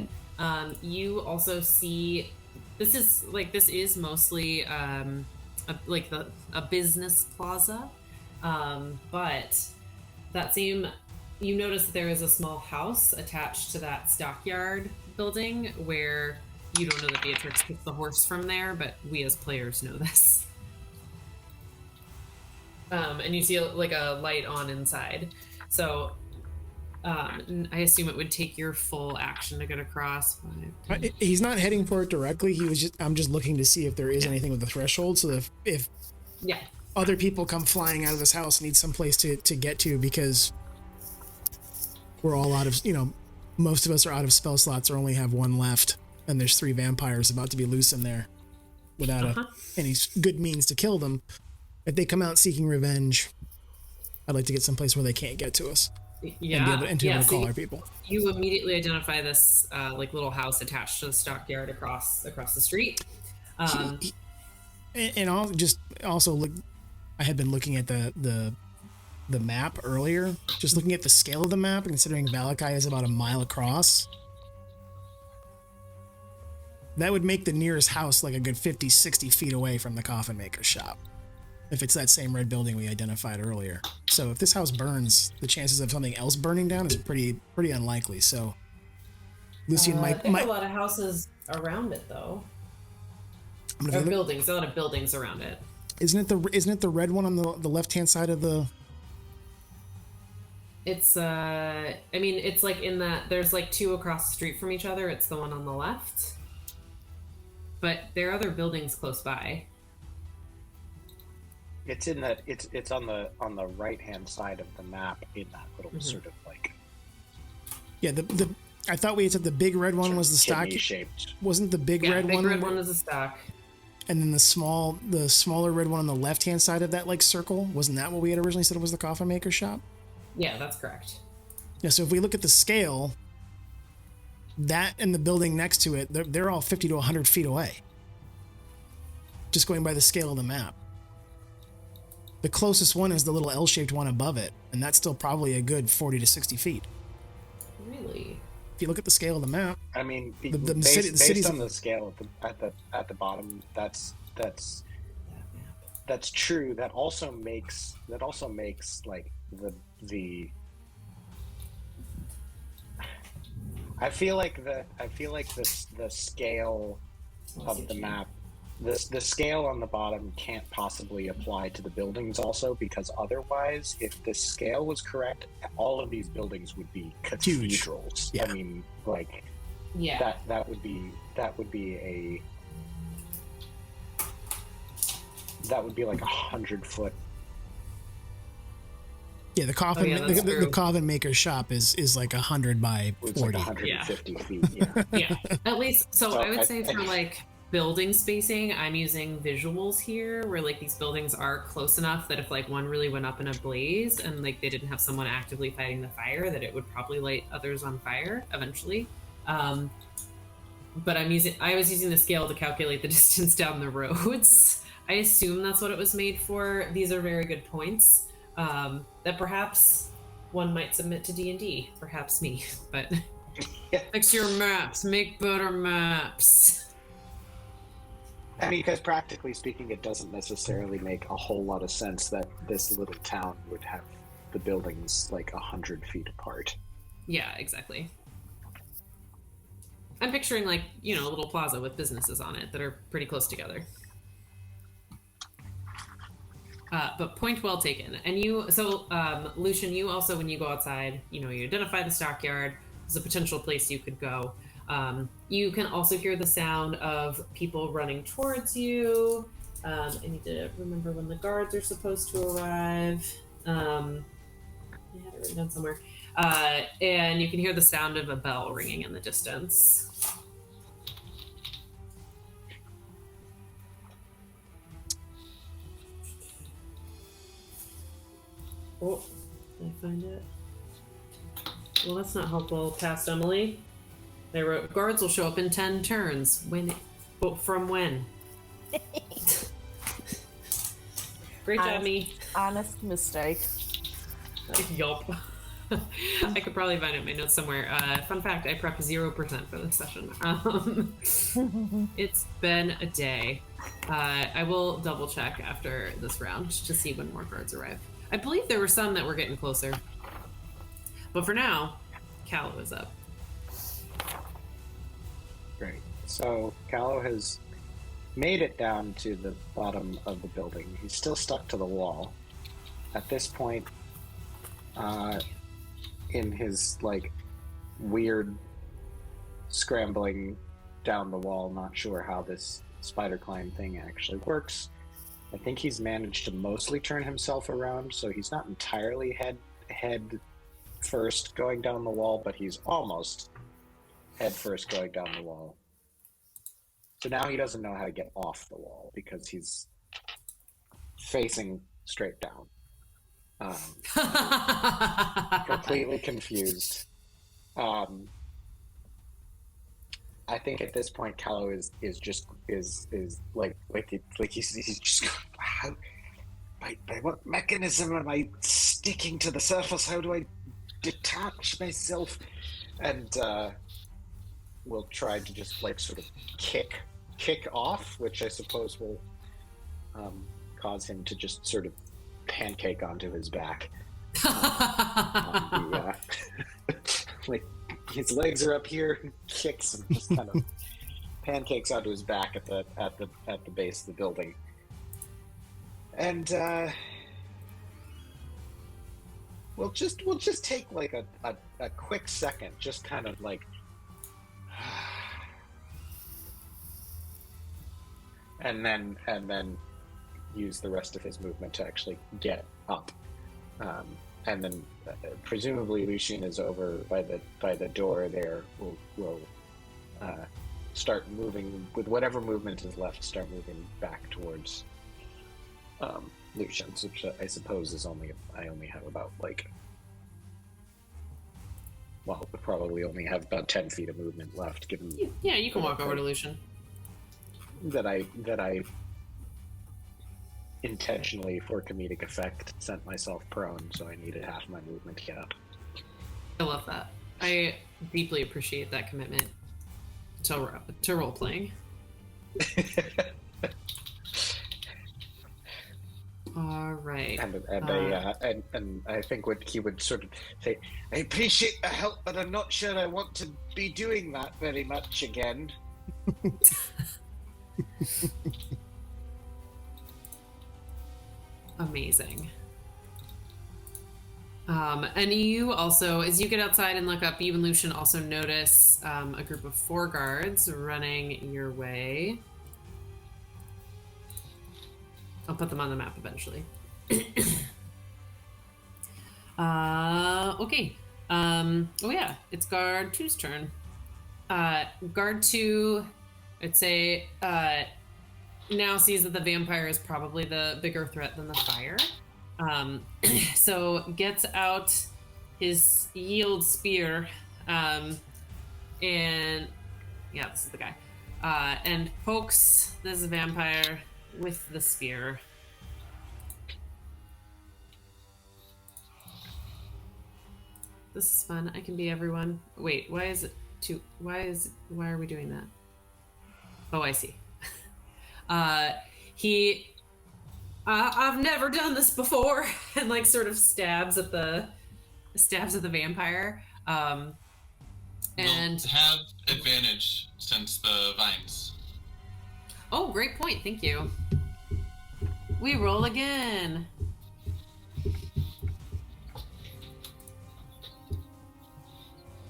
you also see this is mostly a business plaza, but you notice that there is a small house attached to that stockyard building where you don't know that Beatrix took the horse from there, but we as players know this. And you see a light on inside. So I assume it would take your full action to get across. He's not heading for it directly. I'm just looking to see if there is anything with the threshold. So if other people come flying out of this house and need some place to get to, because we're all out of, most of us are out of spell slots or only have one left. And there's 3 vampires about to be loose in there without any good means to kill them. If they come out seeking revenge, I'd like to get someplace where they can't get to us. Yeah. And be able to call our people. You immediately identify this little house attached to the stockyard across the street. And I'll just also look. I had been looking at the map earlier, just looking at the scale of the map, considering Valakai is about a mile across. That would make the nearest house like a good 50, 60 feet away from the coffin maker's shop. If it's that same red building we identified earlier. So if this house burns, the chances of something else burning down is pretty unlikely. So Lucian might... There's a lot of houses around it, though. Or buildings. A lot of buildings around it. Isn't it the red one on the left-hand side of the... It's, it's like in that... There's 2 across the street from each other. It's the one on the left. But there are other buildings close by. It's in that it's on the right hand side of the map in that little sort of Yeah, I thought we had said the big red one was the stock. Shaped. Wasn't the big red one? The big red one is the stock. And then the smaller red one on the left hand side of that circle, wasn't that what we had originally said was the coffin maker's shop? Yeah, that's correct. Yeah, so if we look at the scale, that and the building next to it, they're all 50 to 100 feet away. Just going by the scale of the map. The closest one is the little L-shaped one above it, and that's still probably a good 40 to 60 feet. Really? If you look at the scale of the map, I mean, based on the scale at the bottom, that's true. That also makes like the. I feel like the scale of the map the scale on the bottom can't possibly apply to the buildings also, because otherwise, if the scale was correct, all of these buildings would be cathedrals. Yeah. I mean, like, Yeah. that would be like 100-foot. Yeah, the coffin, that's the true. coffin maker's shop is like 100 by It's 40. like 150 feet. Yeah. Yeah. At least, so So I would say I- for like building spacing, I'm using visuals here, where like these buildings are close enough that if like one really went up in a blaze and like they didn't have someone actively fighting the fire, that it would probably light others on fire eventually. But I was using the scale to calculate the distance down the roads. I assume that's what it was made for. These are very good points that perhaps one might submit to D&D, perhaps me, but fix your maps, make better maps. I mean, because practically speaking, it doesn't necessarily make a whole lot of sense that this little town would have the buildings like 100 feet apart. Yeah, exactly. I'm picturing like, a little plaza with businesses on it that are pretty close together. But point well taken. And Lucian, you also, when you go outside, you identify the stockyard as a potential place you could go. You can also hear the sound of people running towards you. I need to remember when the guards are supposed to arrive. I had it written down somewhere. And you can hear the sound of a bell ringing in the distance. Oh, did I find it? Well, that's not helpful. Past Emily. They wrote, guards will show up in 10 turns. From when? Great job, me. Honest mistake. Yup. I could probably find it in my notes somewhere. Fun fact, I prepped 0% for this session. It's been a day. I will double check after this round to see when more guards arrive. I believe there were some that were getting closer. But for now, Callow is up. Great. So Callow has made it down to the bottom of the building. He's still stuck to the wall. At this point, in his like weird scrambling down the wall, not sure how this spider climb thing actually works. I think he's managed to mostly turn himself around, so he's not entirely head first going down the wall, but he's almost head first going down the wall. So now he doesn't know how to get off the wall because he's facing straight down. Completely confused. I think at this point, Callow is like he's just how by what mechanism am I sticking to the surface? How do I detach myself? And we'll try to just like sort of kick off, which I suppose will cause him to just sort of pancake onto his back. Like his legs are up here, kicks and just kind of pancakes onto his back at the base of the building. And we'll just take like a quick second, just kind of like and then use the rest of his movement to actually get up. And then presumably Lucian is over by the door there. We'll start moving with whatever movement is left. Start moving back towards Lucian's, which I suppose is I only have about probably only have about 10 feet of movement left. Given yeah, you can walk over to Lucian. That I intentionally, for comedic effect, sent myself prone, so I needed half my movement to get up. I love that. I deeply appreciate that commitment to role playing. All right. And I think what he would sort of say, I appreciate the help, but I'm not sure I want to be doing that very much again. Amazing. And you also, as you get outside and look up, you and Lucian also notice a group of 4 guards running your way. I'll put them on the map eventually. Okay. Oh yeah, it's guard 2's turn. Guard 2, I'd say, now sees that the vampire is probably the bigger threat than the fire. So gets out his yield spear, and yeah, this is the guy, and pokes this vampire with the spear. This is fun. I can be everyone. Wait, why is it two? Why are we doing that? Oh, I see. I've never done this before, and like sort of stabs at the vampire. And we'll have advantage since the vines. Oh, great point. Thank you. We roll again.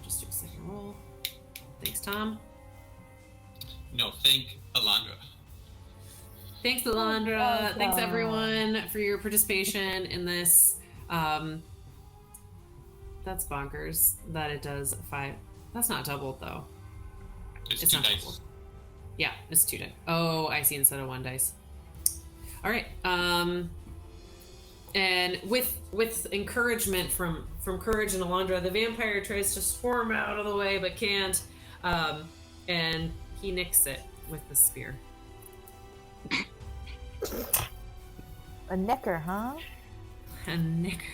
Just do a second roll. Thanks, Tom. No, thank Elandra. Thanks, Elandra. Thanks, everyone, for your participation in this. That's bonkers that it does 5. That's not doubled, though. It's 2 not dice. doubled. Yeah, it's 2 dice. Oh, I see, instead of 1 dice. All right. And with encouragement from Courage and Elandra, the vampire tries to swarm out of the way, but can't. And he nicks it with the spear. A nicker, huh? A nicker.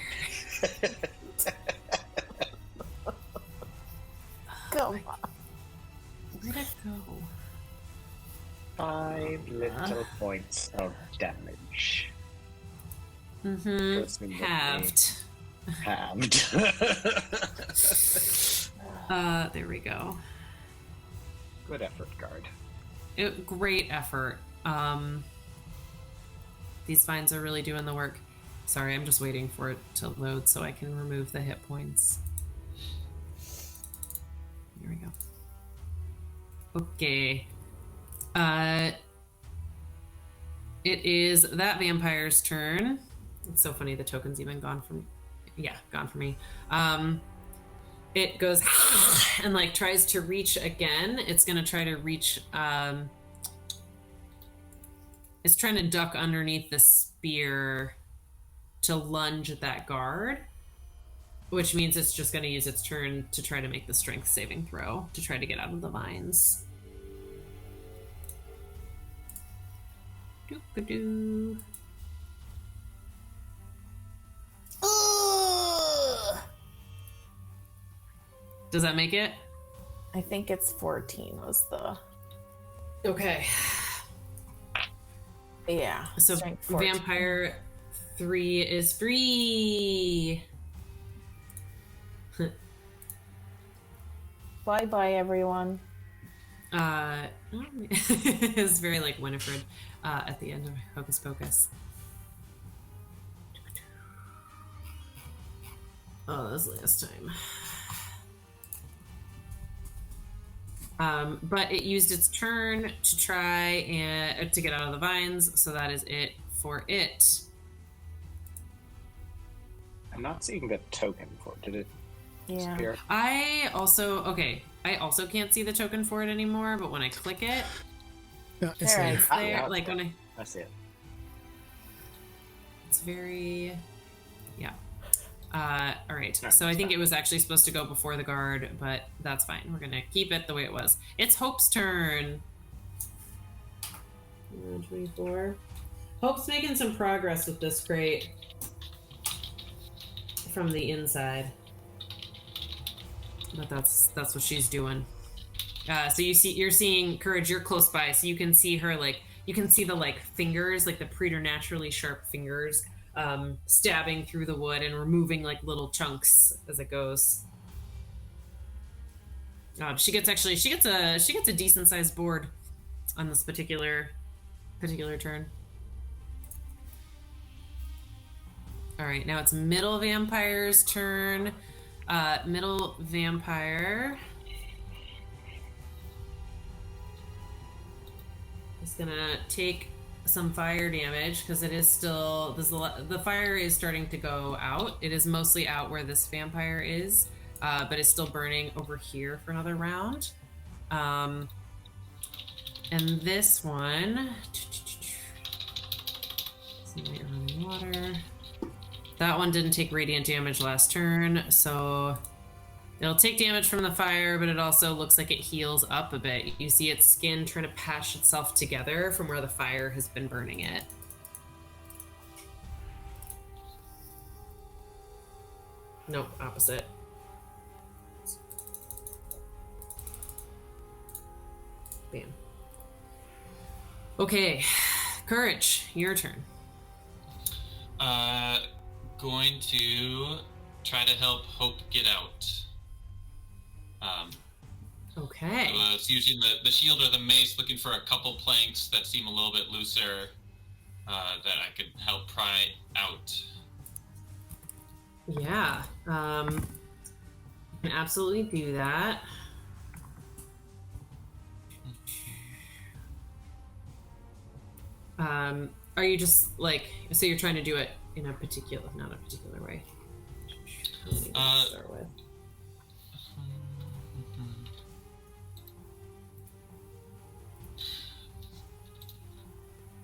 Go. Where'd it go? 5 little points of damage. Mm-hmm. Halved. There we go. Good effort, guard. Great effort. These vines are really doing the work. Sorry, I'm just waiting for it to load so I can remove the hit points. Here we go. Okay. It is that vampire's turn. It's so funny the token's even gone from... Yeah, gone for me. It goes and like tries to reach again. It's gonna try to reach... It's trying to duck underneath the spear to lunge at that guard, which means it's just going to use its turn to try to make the strength saving throw to try to get out of the vines. Doo-ba-doo. Does that make it? I think it's 14 was the... Okay. Yeah. So vampire 3 is free. Bye-bye, everyone. It's very like Winifred at the end of Hocus Pocus. Oh, that was last time. But it used its turn to try and to get out of the vines, so that is it for it. I'm not seeing the token for it. Did it disappear? I also can't see the token for it anymore, but when I click it, No, it's There, there. there, like when I see it. it's very, yeah. All right, so I think it was actually supposed to go before the guard, but that's fine. We're gonna keep it the way it was. It's Hope's turn. 24. Hope's making some progress with this crate from the inside, but that's what she's doing. So you're seeing Courage. You're close by, so you can see her you can see the fingers, the preternaturally sharp fingers, stabbing through the wood and removing little chunks as it goes. She gets a decent sized board on this particular turn. All right, now it's middle vampire's turn. Middle vampire is gonna take some fire damage because it is still the fire is starting to go out. It is mostly out where this vampire is, but it's still burning over here for another round. And this one, some light running water. That one didn't take radiant damage last turn, so it'll take damage from the fire, but it also looks like it heals up a bit. You see its skin trying to patch itself together from where the fire has been burning it. Nope, opposite. Bam. Okay, Courage, your turn. Going to try to help Hope get out. Okay. So, it's using the shield or the mace, looking for a couple planks that seem a little bit looser that I could help pry out. Yeah. You can absolutely do that. Are you just like, so you're trying to do it in a particular, not a particular way? Start with.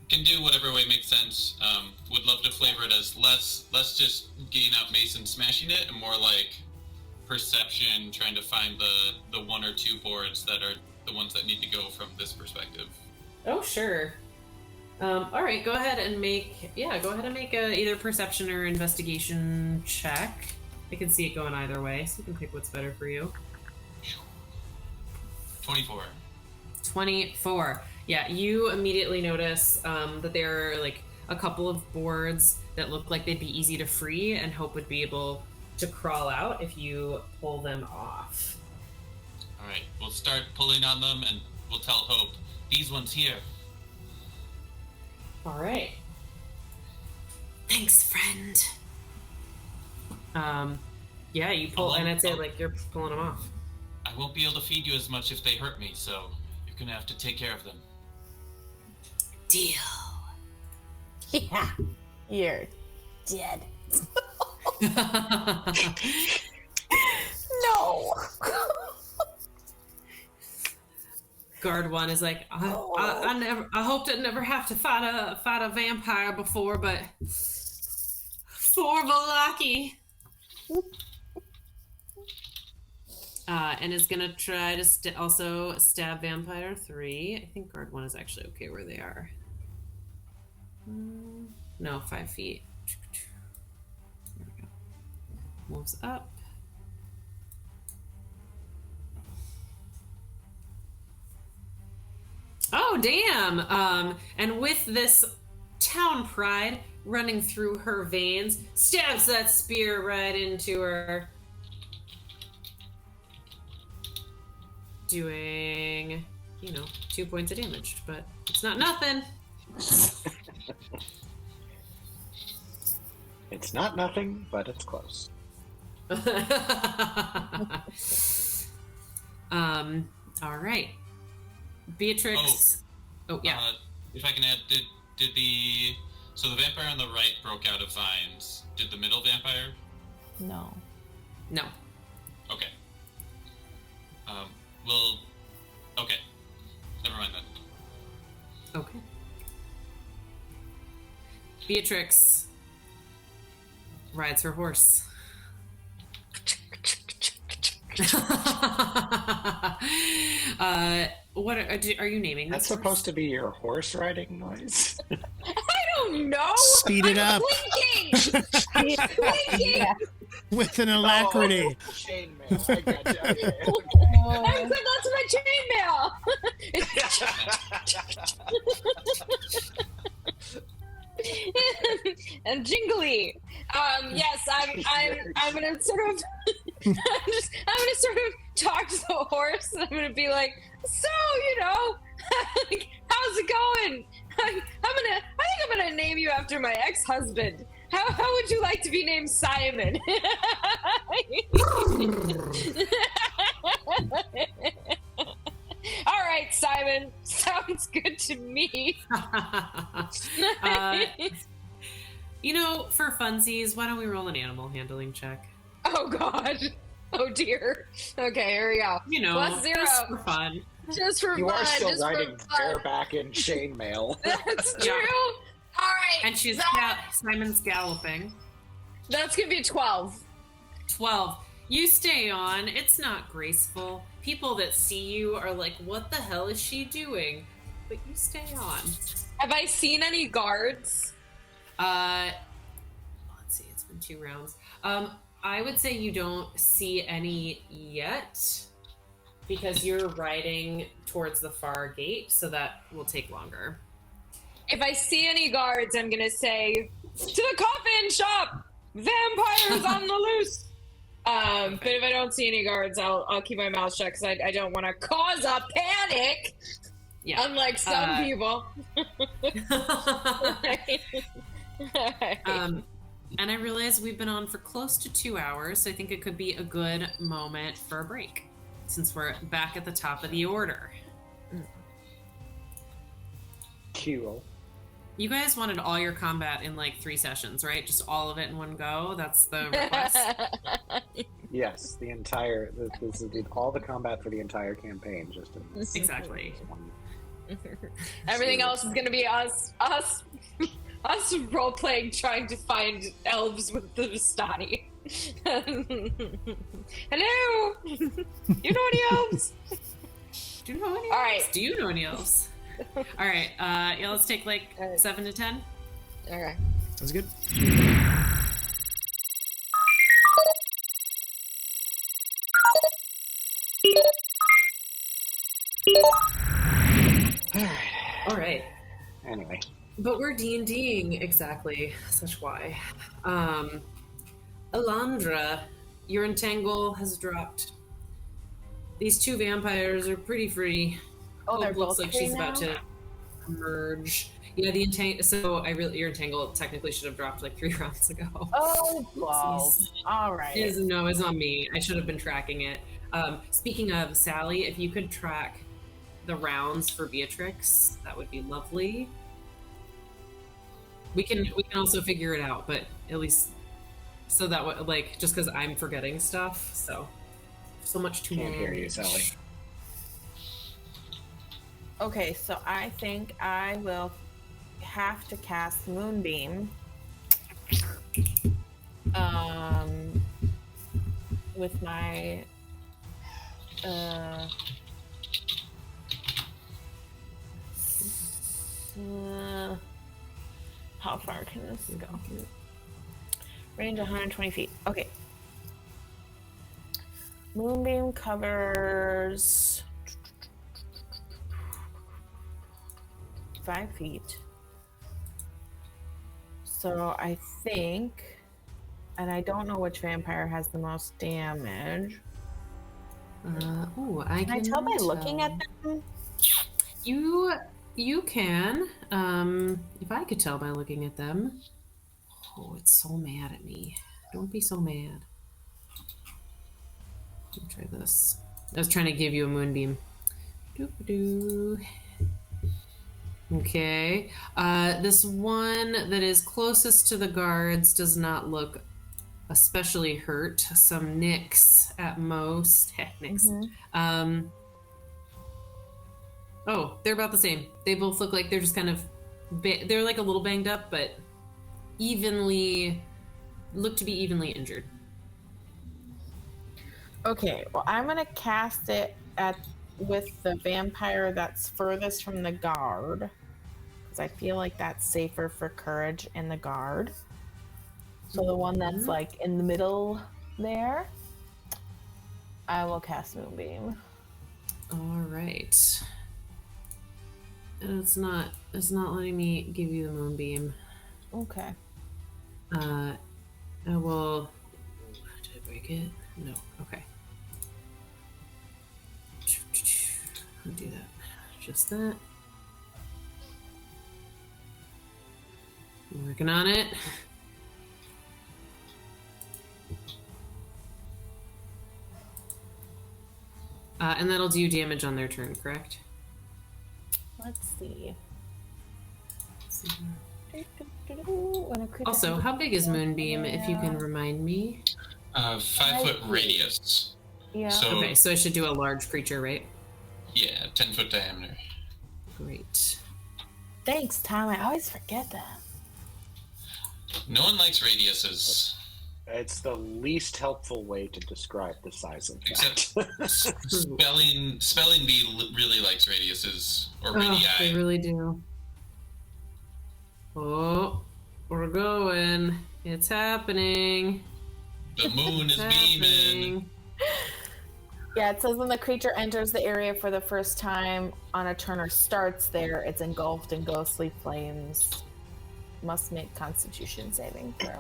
Can do whatever way makes sense. Would love to flavor it as less just getting out mace and smashing it, and more like perception, trying to find the one or two boards that are the ones that need to go from this perspective. Oh, sure. All right, go ahead and make a either perception or investigation check. I can see it going either way, so you can pick what's better for you. 24. 24. Yeah, you immediately notice that there are like a couple of boards that look like they'd be easy to free, and Hope would be able to crawl out if you pull them off. All right, we'll start pulling on them, and we'll tell Hope, these ones here. All right. Thanks, friend. Yeah, you pull, and I'd say like you're pulling them off. I won't be able to feed you as much if they hurt me, so you're gonna have to take care of them. Deal. Yeah, you're dead. No. Guard one is like, I hope to never have to fight a vampire before, but for Valaki. And is gonna try to also stab vampire 3. I think guard 1 is actually okay where they are. No, 5 feet. There we go. Moves up. Oh, damn! And with this town pride running through her veins, stabs that spear right into her. Doing, 2 points of damage, but it's not nothing. It's not nothing, but it's close. All right. Beatrix. Oh yeah. If I can add, did the vampire on the right broke out of vines? Did the middle vampire? No. No. Okay. Okay. Never mind then. Okay. Beatrix rides her horse. What are you naming this? That's supposed to be your horse riding noise. I don't know. Speed it up. Blinking. With an alacrity. Oh, chainmail. I got you. Okay. I said that's my chainmail. And jingly. Yes, I'm gonna sort of I'm gonna sort of talk to the horse, and I'm gonna be like, So, how's it going? I think I'm gonna name you after my ex-husband. How would you like to be named Simon? All right, Simon. Sounds good to me. For funsies, why don't we roll an animal handling check? Oh, God. Oh, dear. Okay, here we go. Plus 0. Just for fun. Just for You fun. are still just riding for fun. bareback in chainmail. That's true. All right. And Simon's galloping. That's going to be 12. 12. You stay on. It's not graceful. People that see you are like, what the hell is she doing? But you stay on. Have I seen any guards? Let's see. It's been 2 rounds. I would say you don't see any yet because you're riding towards the far gate, so that will take longer. If I see any guards, I'm going to say, to the coffin shop! Vampires on the loose! But if I don't see any guards, I'll keep my mouth shut because I don't want to cause a panic. Yeah. Unlike some people. And I realize we've been on for close to 2 hours, so I think it could be a good moment for a break since we're back at the top of the order. Cool. You guys wanted all your combat in 3 sessions, right? Just all of it in one go? That's the request? Yes, this is all the combat for the entire campaign, just in Exactly. one. Everything else is going to be us role-playing, trying to find elves with the Vistani. Hello! You know any elves? Do you know any All elves? right. Do you know any elves? All right. Yeah, let's take 7 to 10. Okay. That's good. All right. Anyway. But we're D&Ding exactly. Such why. Elandra, your entangle has dropped. These 2 vampires are pretty free. Oh, they're Hope looks both like free she's about now? to emerge. Yeah, the entangle. So your entangle technically should have dropped 3 rounds ago. Oh, balls. All right. It's on me. I should have been tracking it. Speaking of Sally, if you could track the rounds for Beatrix, that would be lovely. We can also figure it out, but at least so that just because I'm forgetting stuff, so much too Can't much. hear you, Sally. Okay, so I think I will have to cast Moonbeam. With my how far can this go? Range 120 feet. Okay. Moonbeam covers 5 feet. So I think, and I don't know which vampire has the most damage. Can Can I tell by looking at them? You can. If I could tell by looking at them. Oh, it's so mad at me. Don't be so mad. Let me try this. I was trying to give you a moonbeam. Doo-ba-doo. Okay. This one that is closest to the guards does not look especially hurt. Some nicks at most. Nicks. Mm-hmm. Oh, they're about the same. They both look like they're just kind of... they're a little banged up, but look to be evenly injured. Okay, well, I'm gonna cast it with the vampire that's furthest from the guard, because I feel like that's safer for Courage and the guard. So the one that's in the middle there, I will cast Moonbeam. All right. And it's not letting me give you the moonbeam. Okay. I will. Did I break it? No. Okay. I'll do that. Just that. Working on it. And that'll do damage on their turn, correct? Let's see. Also, how big is Moonbeam, if you can remind me? 5-foot radius. Yeah. So, Okay, so I should do a large creature, right? yeah, 10-foot diameter. Great. Thanks, Tom. I always forget that. No one likes radiuses. It's the least helpful way to describe the size of that. Except spelling bee really likes radiuses or radii. Oh, they really do. Oh, we're going. It's happening. The moon is It's beaming. happening. Yeah, it says when the creature enters the area for the first time on a turn or starts there, it's engulfed in ghostly flames. Must make Constitution saving throw.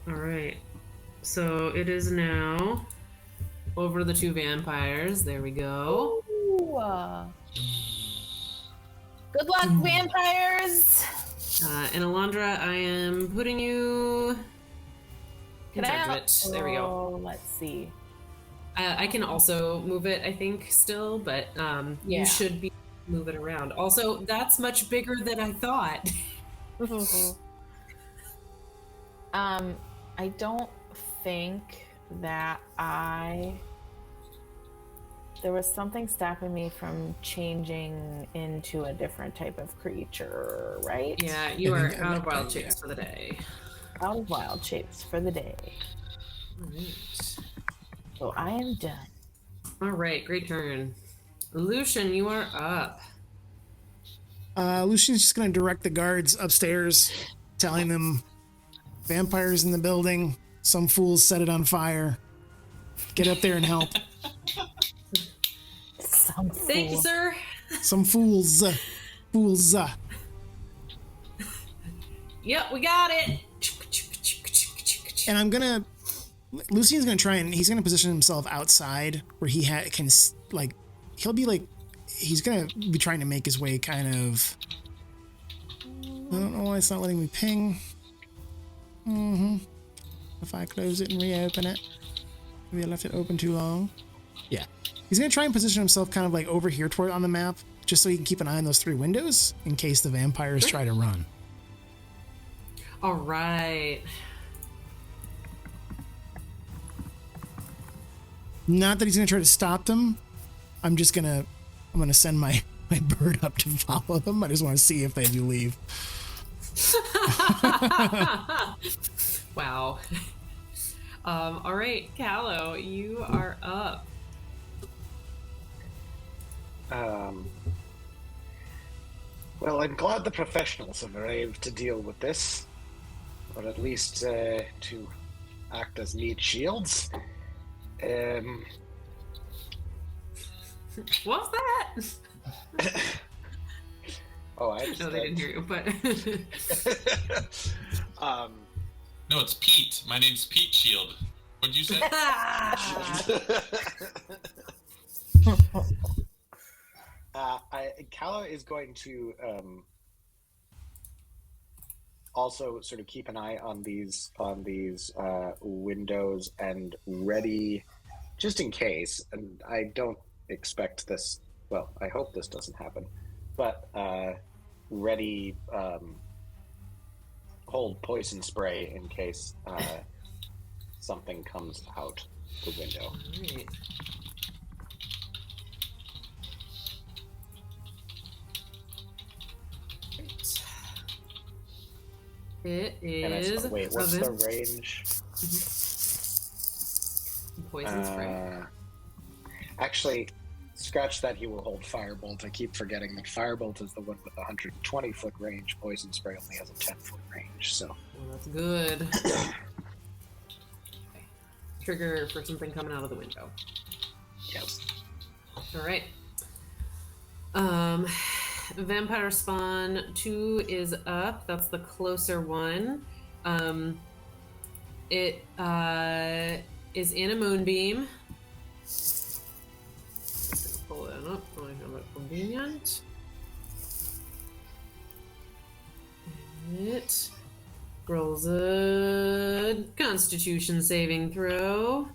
All right. So it is now over the 2 vampires. There we go. Ooh, good luck, vampires! And Elandra, I am putting you in charge of it. There we go. Oh, let's see. I can also move it, I think, still, but Yeah. you should be moving around. Also, that's much bigger than I thought. I don't think that there was something stopping me from changing into a different type of creature, right? Yeah, you are think- out of wild shapes for the day. Out of wild shapes for the day. All right. So I am done. All right, great turn. Lucian, you are up. Lucian's just going to direct the guards upstairs, telling them vampires in the building. Some fools set it on fire. Get up there and help. Some Thank you, fool. sir. Some fools. Fools. Yep, we got it. And I'm going to... Lucian's going to try and... He's going to position himself outside where he can... Like, he'll be like... He's going to be trying to make his way kind of... I don't know why it's not letting me ping. If I close it and reopen it. Maybe I left it open too long. Yeah. He's going to try and position himself kind of like over here toward on the map, just so he can keep an eye on those 3 windows in case the vampires try to run. All right. Not that he's going to try to stop them. I'm going to send my bird up to follow them. I just want to see if they do leave. Wow. All right, Callow, you are up. Well, I'm glad the professionals have arrived to deal with this, or at least to act as meat shields. What's that? Oh, I just No, they didn't hear you, but No, it's Pete. My name's Pete Shield. What'd you say? Callow is going to also sort of keep an eye on these windows and ready, just in case. And I don't expect this. Well, I hope this doesn't happen, but ready. Hold poison spray in case something comes out the window. Right. It And is wait, what's the Raven- range? poison spray. Actually, scratch that. He will hold firebolt. I keep forgetting that firebolt is the one with the 120-foot range. Poison spray only has a 10-foot range. So Well, that's good. Okay. Trigger for something coming out of the window. yes. All right. Vampire Spawn 2 is up. That's the closer one. It is in a moonbeam. convenient. It rolls a Constitution saving throw.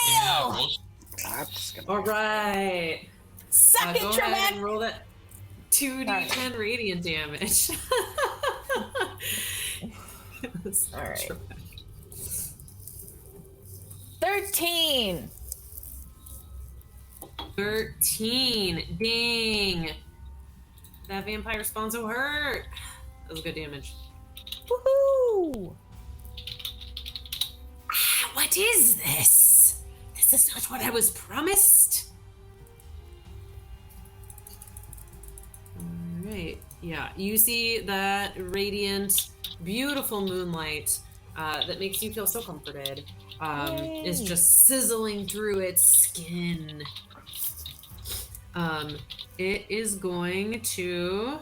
Yeah, roll- That's gonna All right. Suck it, Go ahead Trebek! and roll that 2d10 radiant damage. All right. 13. 13. Ding. That vampire spawn's so hurt. That was good damage. Woohoo! What is this? This is not what I was promised. All right. Yeah, you see that radiant, beautiful moonlight that makes you feel so comforted. Is just sizzling through its skin. It is going to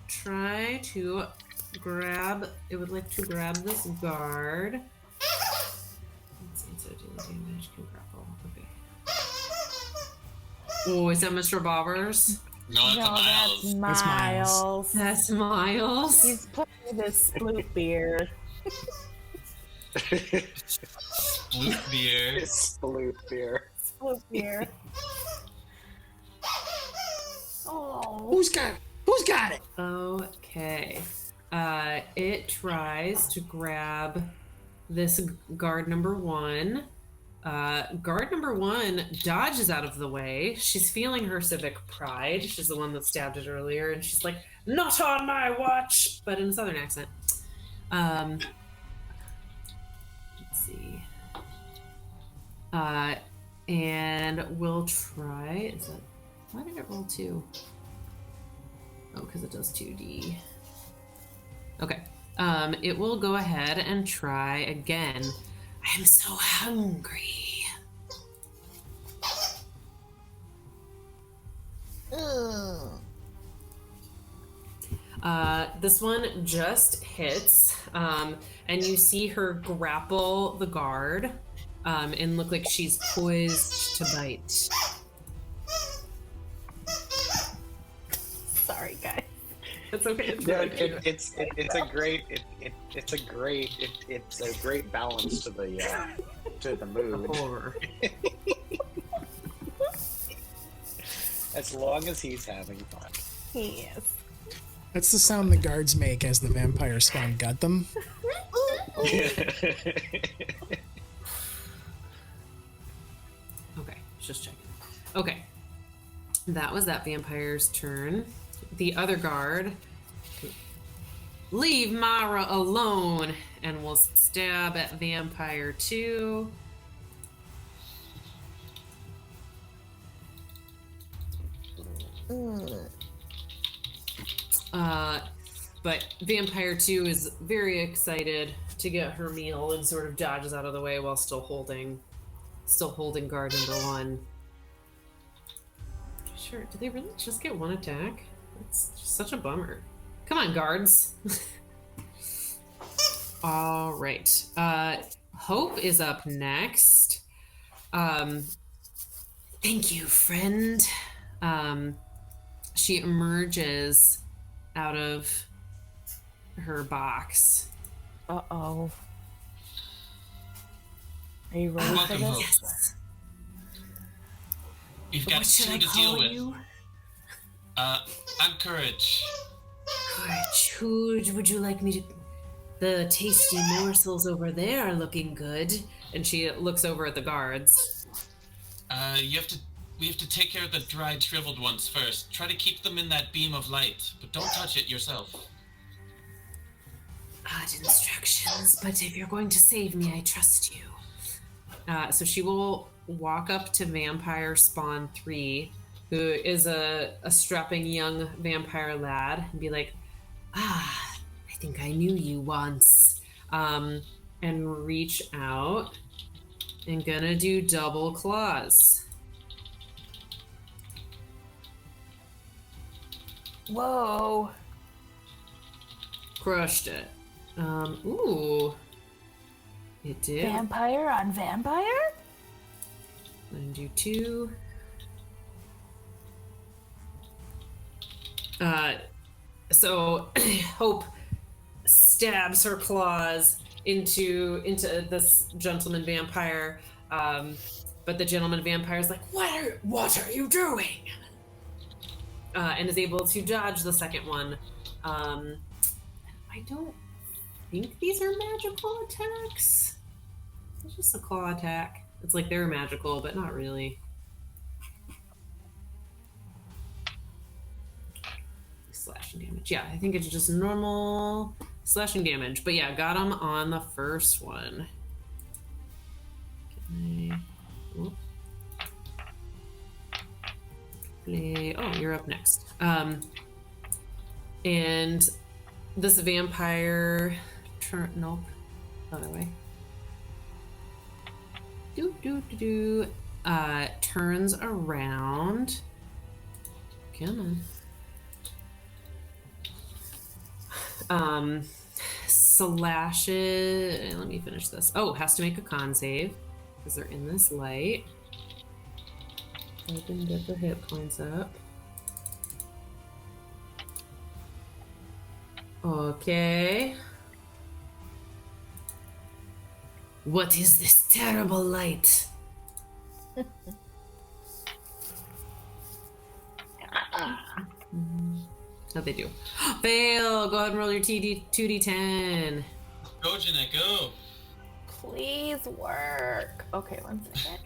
try to grab. It would like to grab this guard. Let's see, so dealing damage can grapple. Okay. Oh, is that Mr. Bobbers? No, it's a Miles. That's That's Miles. Miles. That's Miles. He's playing with his sploot beer. Blue beer. Sploot beer. Sploot beer. Oh. Who's got it? Okay. It tries to grab this guard number 1. Guard number 1 dodges out of the way. She's feeling her civic pride. She's the one that stabbed it earlier, and she's like, "Not on my watch!" But in a southern accent. Let's see. And we'll try. Is that? Why did it roll 2? Oh, because it does 2d. Okay. It will go ahead and try again. I'm so hungry. This one just hits, and you see her grapple the guard, and look like she's poised to bite. Sorry, guys. It's okay. Yeah, it's a great balance to the mood. Horror. As long as he's having fun. Yes. That's the sound the guards make as the vampire spawn gut them. Okay, just checking. Okay, that was that vampire's turn. The other guard, leave Mara alone, and will stab at vampire 2. But vampire 2 is very excited to get her meal and sort of dodges out of the way while still holding guard number 1. Sure, did they really just get 1 attack? It's just such a bummer. Come on, guards. All right. Hope is up next. Thank you, friend. She emerges out of her box. Uh-oh. Are you ready for Welcome, Hope. this? Yes. You've got What should 2 I to deal call with. you? I'm Courage. Courage. Who would you like me to? The tasty morsels over there are looking good. And she looks over at the guards. We have to take care of the dried, shriveled ones first. Try to keep them in that beam of light, but don't touch it yourself. Odd instructions, but if you're going to save me, I trust you. So she will walk up to Vampire Spawn 3, who is a strapping young vampire lad, and be like, I think I knew you once. And reach out and gonna do double claws. Whoa. Crushed it. Ooh. It did. Vampire on vampire? And do 2. So Hope stabs her claws into this gentleman vampire, but the gentleman vampire is like, "What are you doing?" And is able to dodge the second one. I don't think these are magical attacks. It's just a claw attack. It's like they're magical, but not really. Slashing damage. Yeah, I think it's just normal slashing damage. But yeah, got him on the first one. Oh, you're up next. And this vampire nope. Other way. Turns around. Come on. Slashes. Let me finish this. Oh, has to make a con save because they're in this light. I can get the hit points up. Okay. What is this terrible light? How'd they do? Fail! Go ahead and roll your 2d10. Go, Jeanette, go. Please work. Okay, 1 second.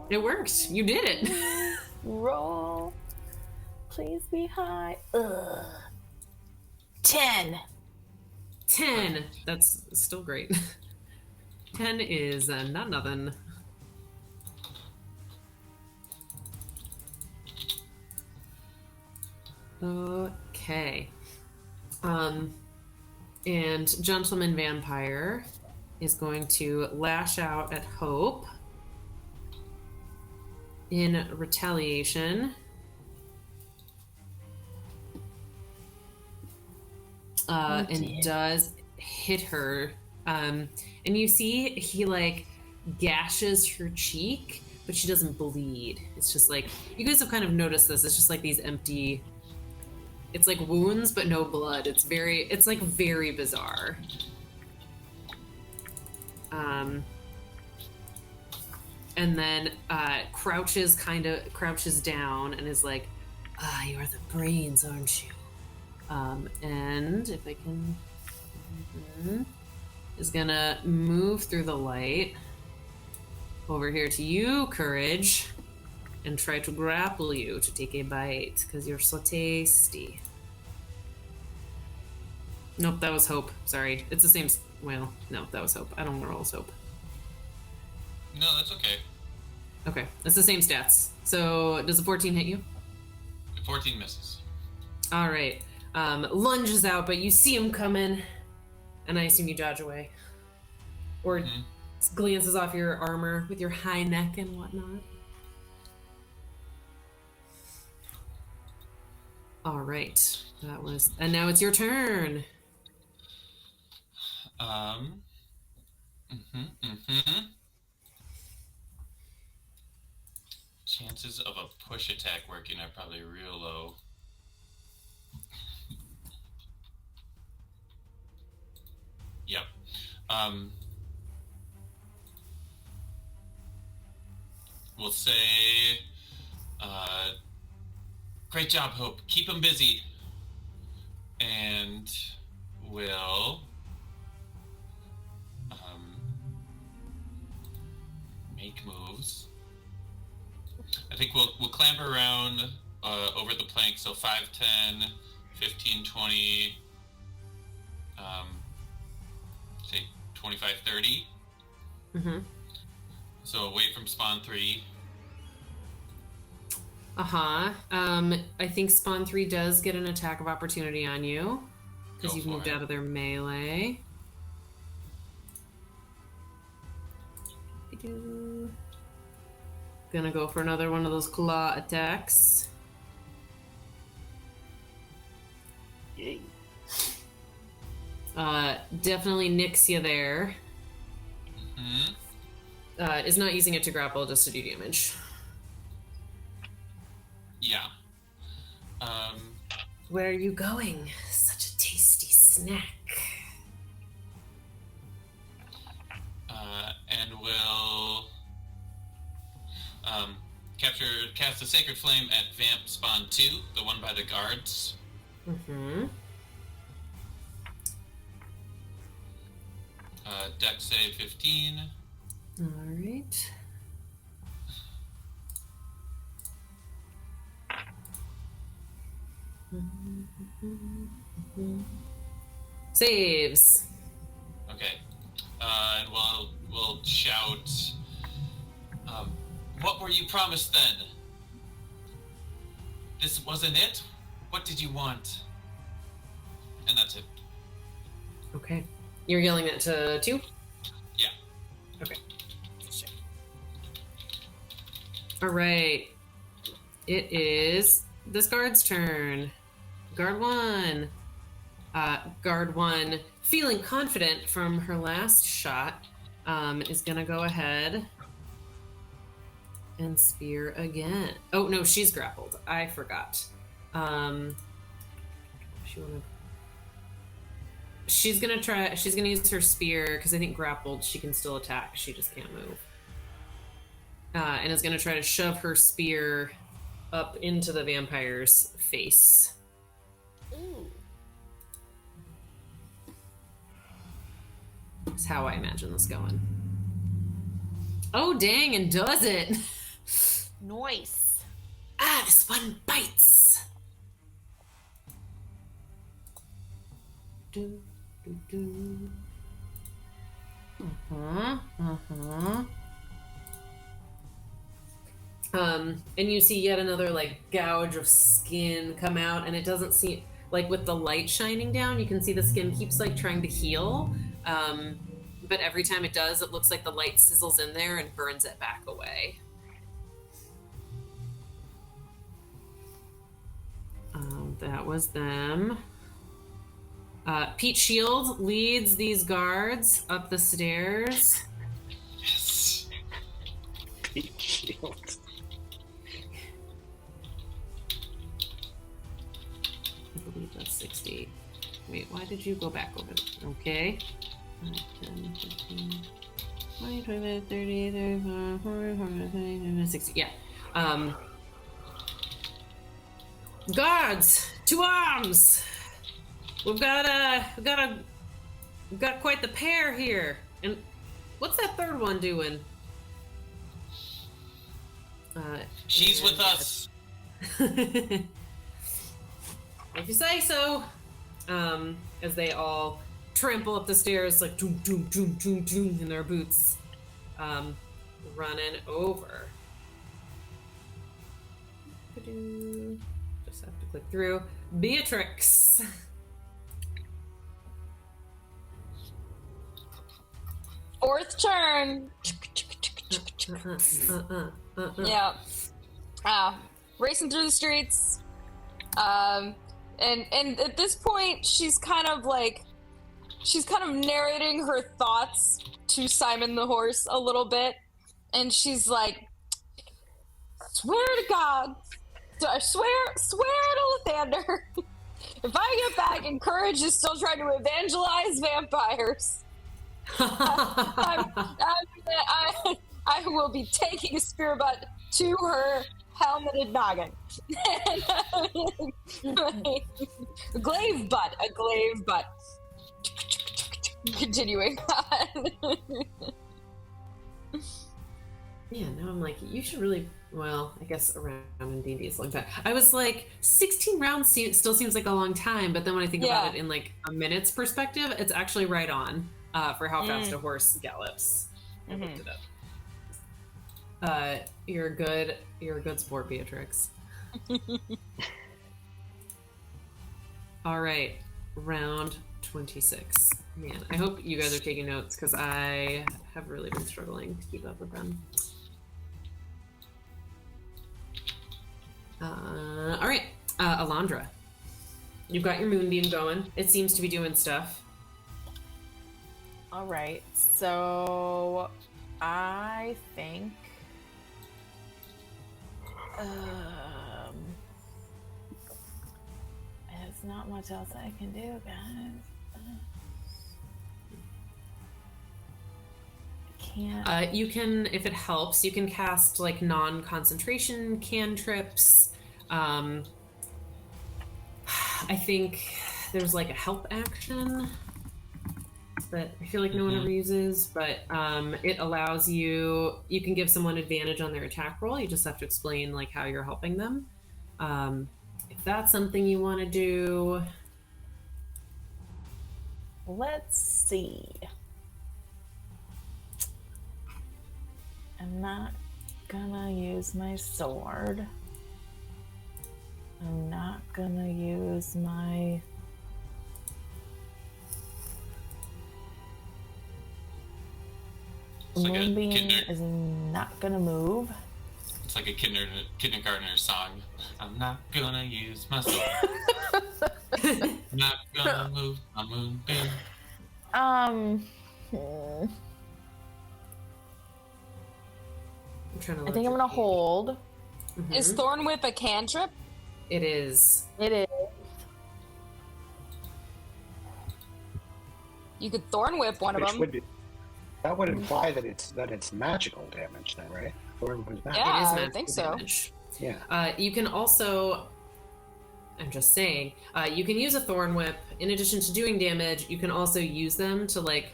It worked. You did it. Roll. Please be high. Ugh. 10. 10. That's still great. 10 is not nothing. Okay. And Gentleman Vampire is going to lash out at Hope in retaliation. And does hit her. And you see he like gashes her cheek, but she doesn't bleed. It's just like, you guys have kind of noticed this. It's just like these empty, it's like wounds, but no blood. It's like very bizarre. And then crouches down and is like, you're the brains, aren't you? And if I can, is gonna move through the light over here to you, Courage, and try to grapple you to take a bite because you're so tasty. Nope, that was Hope. Sorry, it's the same. Well, no, that was Hope. I don't want to roll as Hope. No, that's okay. Okay, it's the same stats. So does a 14 hit you? 14 misses. All right. Lunges out, but you see him coming, and I assume you dodge away. Or glances off your armor with your high neck and whatnot. All right. And now it's your turn. Chances of a push attack working are probably real low. Yep. We'll say, great job, Hope. Keep him busy. And we'll make moves. I think we'll clamber around over the plank, so 5, 10, 15, 20, say 25, 30. Mm-hmm. So away from spawn 3. Uh-huh. I think spawn 3 does get an attack of opportunity on you because you've moved out of their melee. Gonna go for another one of those claw attacks. Yay. Definitely nicks you there. Mm-hmm. Is not using it to grapple, just to do damage. Yeah. Where are you going? Such a tasty snack. And will cast a Sacred Flame at Vamp Spawn 2, the one by the guards. Mm-hmm. Dex save 15. All right. Saves. Okay. And we'll shout, what were you promised then? This wasn't it? What did you want? And that's it. Okay. You're yelling that to 2? Yeah. Okay. All right. It is this guard's turn. Guard 1. Guard 1, feeling confident from her last shot, is gonna go ahead and spear again. Oh no, she's grappled. I forgot. She's gonna use her spear because I think grappled she can still attack. She just can't move. And is gonna try to shove her spear up into the vampire's face. Ooh. That's how I imagine this going. Oh dang, and does it? Nice. This one bites. Do, do, do. And you see yet another like gouge of skin come out, and it doesn't seem like with the light shining down, you can see the skin keeps like trying to heal. But every time it does, it looks like the light sizzles in there and burns it back away. That was them. Pete Shield leads these guards up the stairs. Yes. Pete Shield. I believe that's 60. Wait, why did you go back over there? Okay. 10, 15, 20, 25, 30, 35, 40, 45, 60. Yeah. Guards, to arms! We've got quite the pair here. And what's that third one doing? She's with us. If you say so. As they all trample up the stairs like doom, doom, doom, doom, doom in their boots, running over. Just have to click through. Beatrix. Fourth turn. Yeah. Racing through the streets. And at this point, she's kind of narrating her thoughts to Simon the horse a little bit, and she's like, "Swear to God, I swear to Lathander, if I get back and Courage is still trying to evangelize vampires, I will be taking a spear butt to her helmeted noggin." A glaive butt. Continuing on. Yeah, now I'm like, you should really, well, I guess around in D&D is a long time. I was like, 16 rounds still seems like a long time, but then when I think about it in like a minute's perspective, it's actually right on for how fast a horse gallops. I looked it up. You're a good sport, Beatrix. All right, round 26. Man, I hope you guys are taking notes because I have really been struggling to keep up with them. All right, Elandra, you've got your moonbeam going. It seems to be doing stuff. All right. So I think there's not much else I can do, guys. Can't. You can, if it helps, you can cast like non-concentration cantrips. I think there's like a help action that I feel like no one ever uses, but it allows you can give someone advantage on their attack roll. You just have to explain like how you're helping them. If that's something you want to do. Let's see. I'm not gonna use my sword. I'm not gonna use my... Moonbeam is not gonna move. It's like a kindergartner song. I'm not gonna use my sword. I'm not gonna move my moonbeam. I think I'm gonna hold. Mm-hmm. Is Thorn Whip a cantrip? It is. It is. You could Thorn Whip one of them. That would imply that it's magical damage, then, right? Thorn was magical. Yeah, It is I magical think so. damage. Yeah. You can also, I'm just saying, you can use a Thorn Whip. In addition to doing damage, you can also use them to like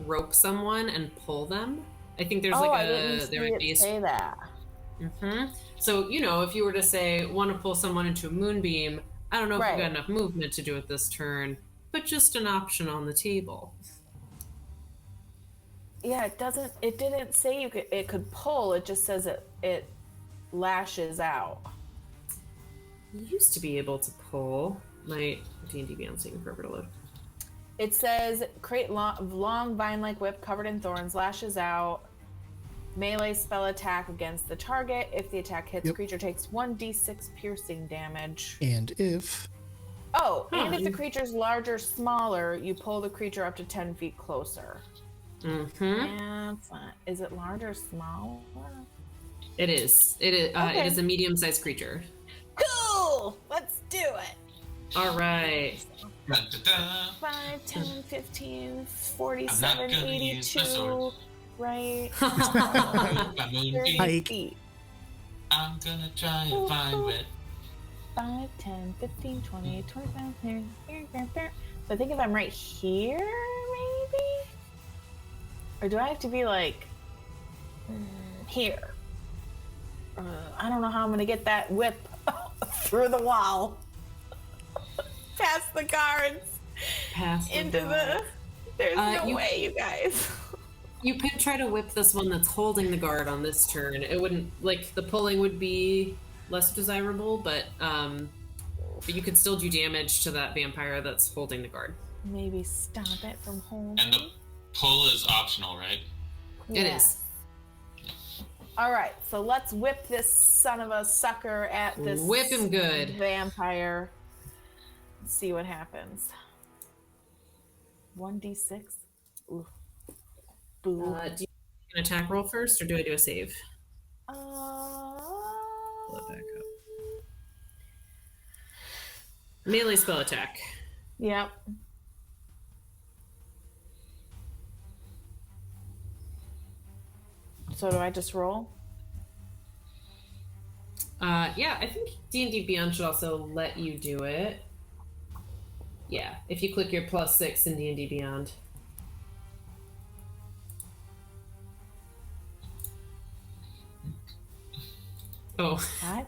rope someone and pull them. I think there's I didn't see it base. say that. So, if you were to say, want to pull someone into a moonbeam, I don't know if you've got enough movement to do it this turn, but just an option on the table. Yeah, it didn't say it could pull, it just says it lashes out. You used to be able to pull. My D&D Beyond taking forever to load. It says, create long vine-like whip covered in thorns, lashes out, melee spell attack against the target. If the attack hits, creature takes 1d6 piercing damage. And if... and if the creature's larger, smaller, you pull the creature up to 10 feet closer. And is it larger or smaller? It is. It is a medium-sized creature. Cool! Let's do it! All right. 5, 10, 15, 47, 82, right? 30 feet. I'm gonna try and find it. 5, 10, 15, 20, 25, 30. So I think if I'm right here, maybe? Or do I have to be like here? I don't know how I'm gonna get that whip through the wall. Past the guards. There's no way, you guys. You could try to whip this one that's holding the guard on this turn. It wouldn't, the pulling would be less desirable, but you could still do damage to that vampire that's holding the guard. Maybe stop it from holding. And the pull is optional, right? It is. All right, so let's whip this son of a sucker at this Whip him good. Vampire. Let's see what happens. 1d6. Ooh. Do you do an attack roll first, or do I do a save? Pull it back up. Melee spell attack. Yep. So do I just roll? Yeah, I think D&D Beyond should also let you do it. Yeah, if you click your +6 in D&D Beyond. Oh. What?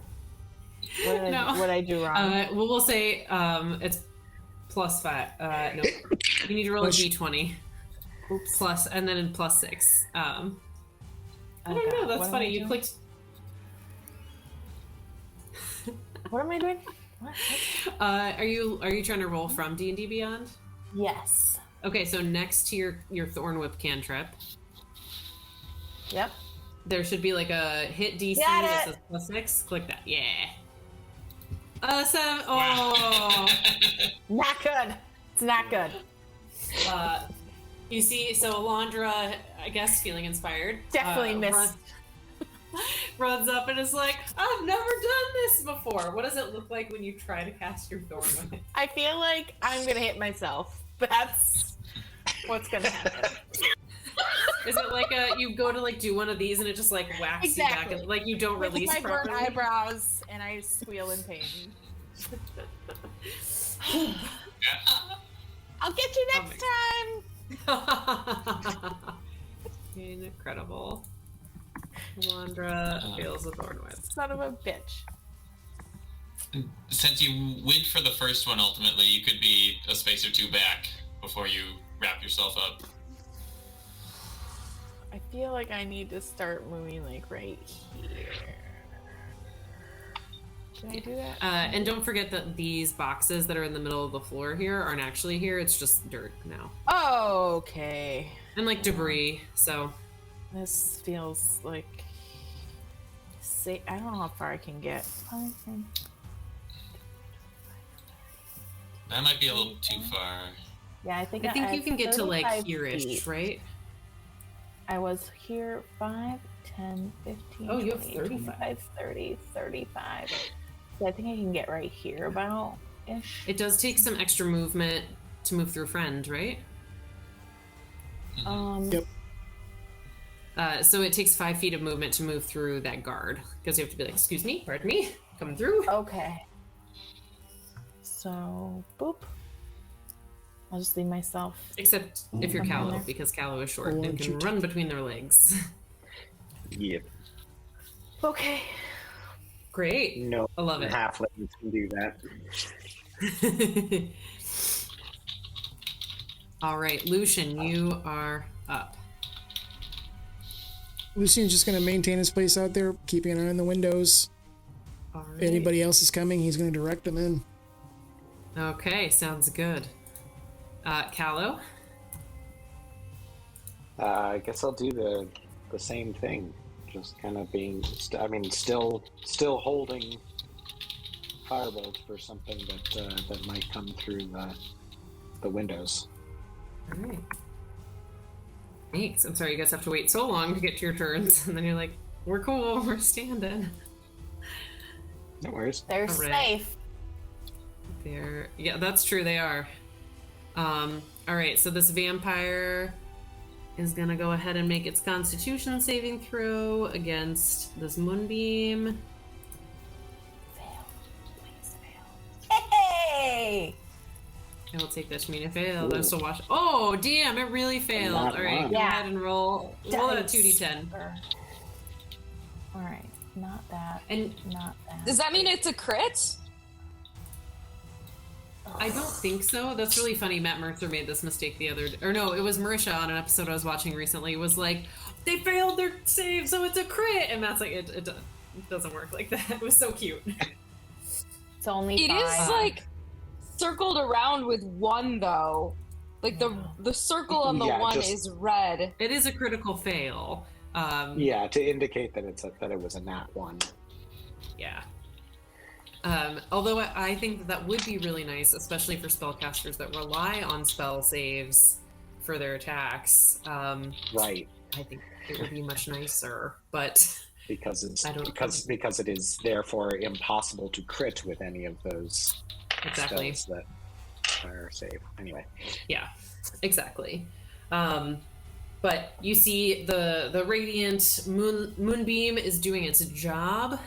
What did I do wrong? Well, we'll say it's +5. No, you need to roll a d20. Oops. Plus, and then in +6. I don't know. That's funny. You clicked. What am I doing? What? Are you trying to roll from D&D Beyond? Yes. Okay, so next to your Thorn Whip cantrip. Yep. There should be like a hit DC Got that it. says +6. Click that. Yeah. 7. Oh. Not good. It's not good. You see, so Elandra, I guess, feeling inspired, Definitely missed. runs up and is like, I've never done this before. What does it look like when you try to cast your Thorn? I feel like I'm gonna hit myself. That's what's gonna happen. Is it like you go to like do one of these and it just like whacks you back and like you don't With release my burnt properly? eyebrows and I squeal in pain. I'll get you next time. Incredible. Elandra fails the Thorn Whip. Son of a bitch. Since you went for the first one, ultimately, you could be a space or two back before you wrap yourself up. I feel like I need to start moving like right here. Can I do that? And don't forget that these boxes that are in the middle of the floor here aren't actually here. It's just dirt now. Oh, okay. And like debris, so. This feels like... See, I don't know how far I can get. That might be a little too far. Yeah, I think I think you can get to like 35 here-ish, feet. right? I was here 5, 10, 15, Oh, you have 20, 35. 25, 30, 35. So I think I can get right here about-ish. It does take some extra movement to move through Friend, right? Yep. So it takes 5 feet of movement to move through that guard. Because you have to be like, excuse me, pardon me, coming through. Okay. So, boop. I'll just leave myself. Except if you're Somehow Callow, there. because Callow is short Or and can shoot. run between their legs. Yep. Okay. Great. No, I love it. halflings can do that. All right, Lucian, you are up. Lucian's just going to maintain his place out there, keeping an eye on the windows. All If right. anybody else is coming, he's going to direct them in. Okay, sounds good. Callow? I guess I'll do the same thing. Just kind of being, still holding firebolt for something that might come through the windows. All right. Thanks. I'm sorry you guys have to wait so long to get to your turns, and then you're like, we're cool, we're standing. No worries. They're All right. safe. Yeah, that's true, they are. All right, so this vampire is gonna go ahead and make its Constitution saving throw against this moonbeam. Fail. Please fail. Hey! I will take that to mean it failed. I'm still watching. Oh, damn, it really failed. Not All right, one. go Yeah. ahead and roll a Dice. 2d10. Alright, not that. And Not that. Does that mean it's a crit? I don't think so. That's really funny. Matt Mercer made this mistake the other day. Or no, it was Marisha on an episode I was watching recently. Was like, they failed their save, so it's a crit. And Matt's like, it doesn't work like that. It was so cute. It's only It 5. is like circled around with 1 though. Like the circle on the Yeah, 1 just- is red. It is a critical fail. Yeah, to indicate that that it was a nat 1. Yeah. Although I think that would be really nice, especially for spellcasters that rely on spell saves for their attacks. Right. I think it would be much nicer, but Because it's I don't- because it is therefore impossible to crit with any of those exactly. spells that are safe. Anyway. Yeah, exactly. But you see the radiant moonbeam is doing its job.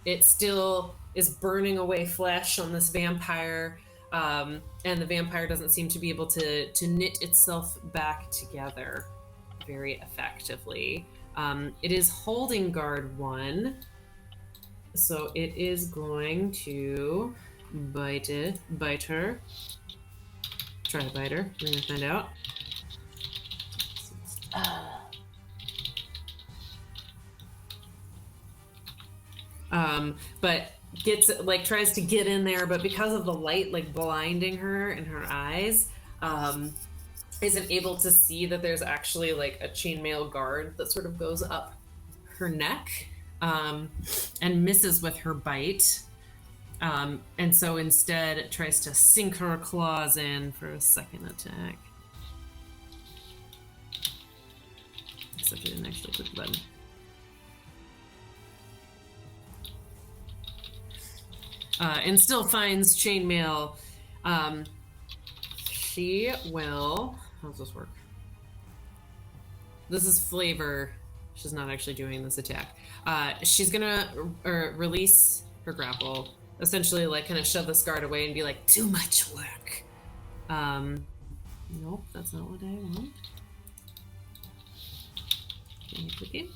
It still is burning away flesh on this vampire, and the vampire doesn't seem to be able to knit itself back together very effectively. It is holding guard 1, so it is going to bite her. Try to bite her. We're gonna find out. But tries to get in there, but because of the light blinding her in her eyes, isn't able to see that there's actually a chainmail guard that sort of goes up her neck, and misses with her bite. And so instead it tries to sink her claws in for a second attack. except I didn't actually click the button. And still finds chainmail. She will. How does this work? This is flavor. She's not actually doing this attack. She's gonna release her grapple, essentially like kind of shove this guard away and be like, too much work. Nope, that's not what I want. Can you click it?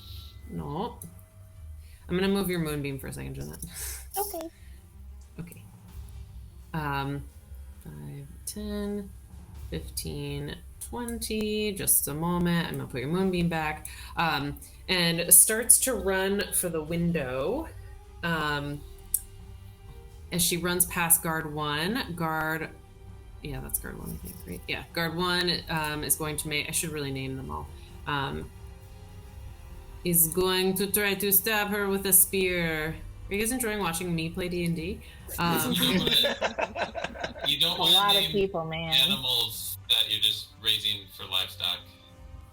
No. I'm gonna move your moonbeam for a second, Jeanette. Okay. Okay. 5, 10, 15, 20. Just a moment. I'm gonna put your moonbeam back. And starts to run for the window. As she runs past guard 1. Yeah, that's guard 1, I think, right? Yeah, guard 1 is going to make. I should really name them all. Is going to try to stab her with a spear. Are you guys enjoying watching me play D&D? You don't A want lot to of name people, man. animals that you're just raising for livestock.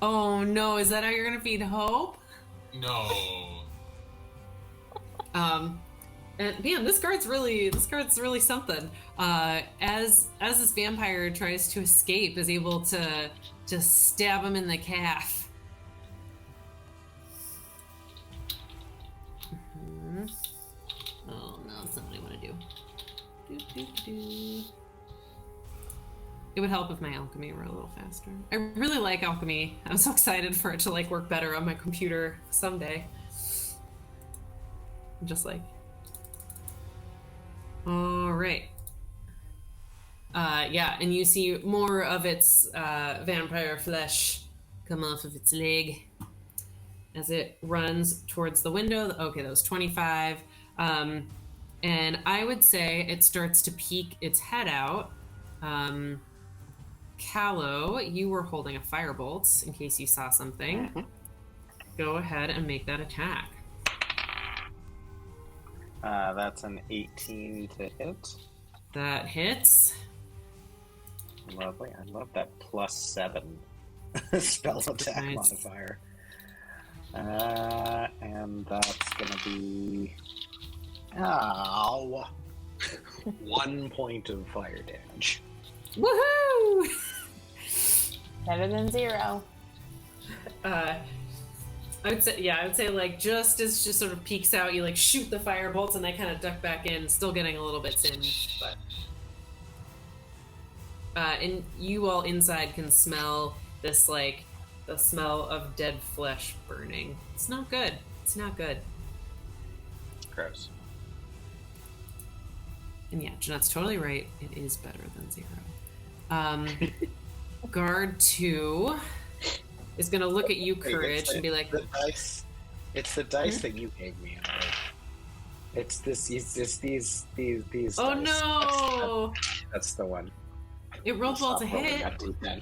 Oh no, is that how you're gonna feed Hope? No. And man, this guard's really something. As this vampire tries to escape, is able to just stab him in the calf. Oh no, that's not what I want to do. It would help if my alchemy were a little faster. I really like alchemy. I'm so excited for it to like work better on my computer someday. Just like. All right. Yeah, and you see more of its vampire flesh come off of its leg as it runs towards the window. Okay, that was 25. And I would say it starts to peek its head out. Callow, you were holding a firebolt in case you saw something. Mm-hmm. Go ahead and make that attack. That's an 18 to hit. That hits. Lovely. I love that +7 spell attack Nice. modifier. And that's gonna be 1 point of fire damage. Woohoo! Better than 0. I would say like just as just sort of peeks out, you like shoot the fire bolts and they kind of duck back in, still getting a little bit singed, but and you all inside can smell this like the smell of dead flesh burning. It's not good. It's not good. Gross. And yeah, Jeanette's totally right. It is better than 0. Guard 2 is gonna look at you, Courage, and be like, the dice. It's the dice that you gave me. Emily. It's these. oh dice. no! That's the one. It rolled well to Stop rolling hit. that D10.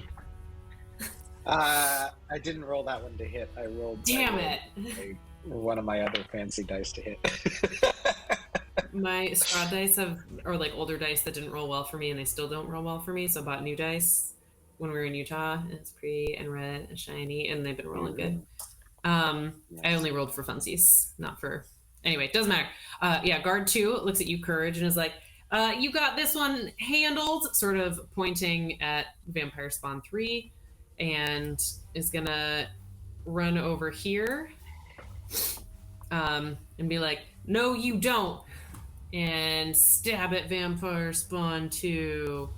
I didn't roll that one to hit. I rolled. Damn it! One of my other fancy dice to hit. My Strahd dice are like older dice that didn't roll well for me, and they still don't roll well for me. So I bought new dice when we were in Utah, and it's pretty and red and shiny, and they've been rolling good. I only rolled for funsies, not for. Anyway, it doesn't matter. Yeah, guard 2 looks at you, Courage, and is like, "You got this one handled." Sort of pointing at Vampire Spawn 3, and is gonna run over here, and be like, "No, you don't." And stab at Vampire Spawn 2.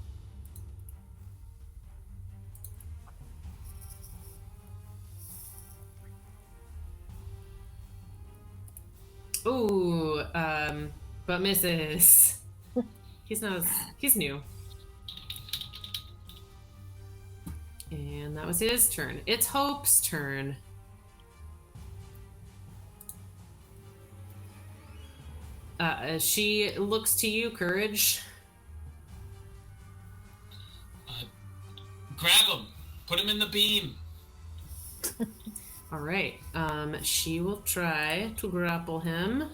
Ooh, but misses. He's new. And that was his turn. It's Hope's turn. She looks to you, Courage. Grab him. Put him in the beam. All right. She will try to grapple him.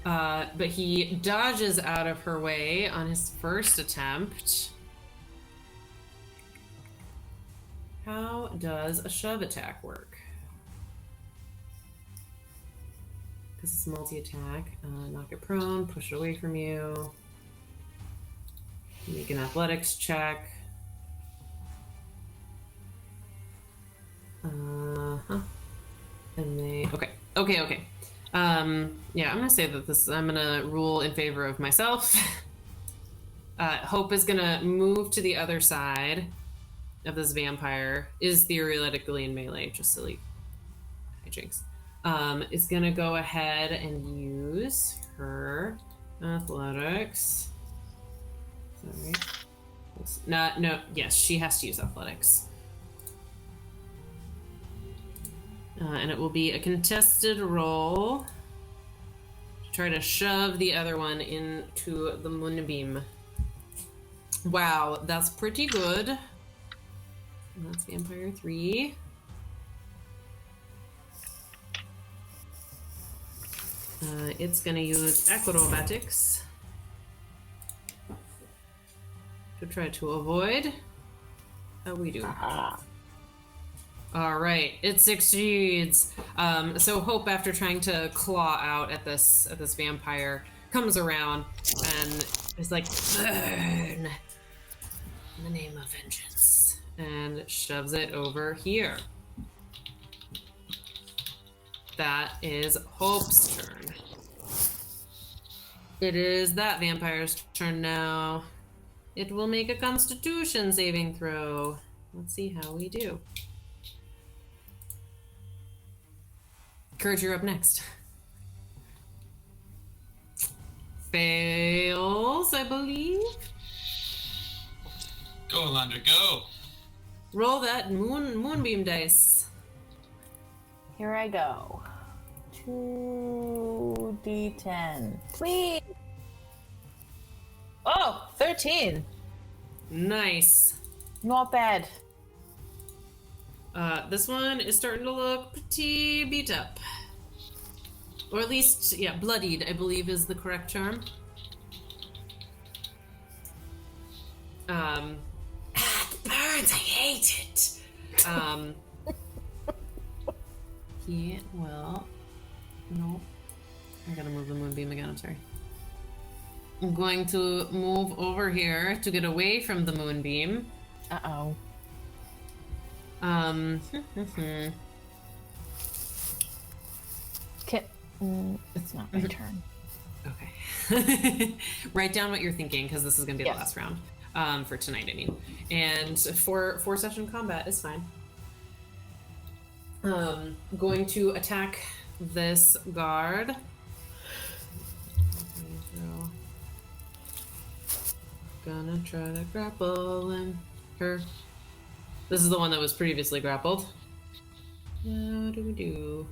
But he dodges out of her way on his first attempt. How does a shove attack work? Because it's multi-attack. Knock it prone, push it away from you. Make an athletics check. And they... Okay. Yeah, I'm gonna say that this... I'm gonna rule in favor of myself. Hope is gonna move to the other side of this vampire. Is theoretically in melee, just silly hijinks. Is gonna go ahead and use her athletics. Sorry. Yes, she has to use athletics. And it will be a contested roll to try to shove the other one into the moonbeam. Wow, that's pretty good. And that's Vampire 3. It's gonna use acrobatics to try to avoid. How we do? All right, it succeeds. So Hope, after trying to claw out at this vampire, comes around and is like, burn in the name of vengeance, and shoves it over here. That is Hope's turn. It is that vampire's turn now. It will make a Constitution saving throw. Let's see how we do. Courage, you're up next. Fails, I believe. Go, Elandra, go. Roll that moonbeam dice. Here I go. 2d10. Please. Oh, 13. Nice. Not bad. This one is starting to look pretty beat up. Or at least, yeah, bloodied, I believe is the correct term. It burns, I hate it. He will... No. I gotta move the moonbeam again, I'm sorry. I'm going to move over here to get away from the moonbeam. Uh-oh. It's not my turn. Okay. Write down what you're thinking, because this is going to be the last round. For tonight, I mean. And for 4-session combat is fine. Going to attack this guard. Gonna try to grapple her. This is the one that was previously grappled. How do we do?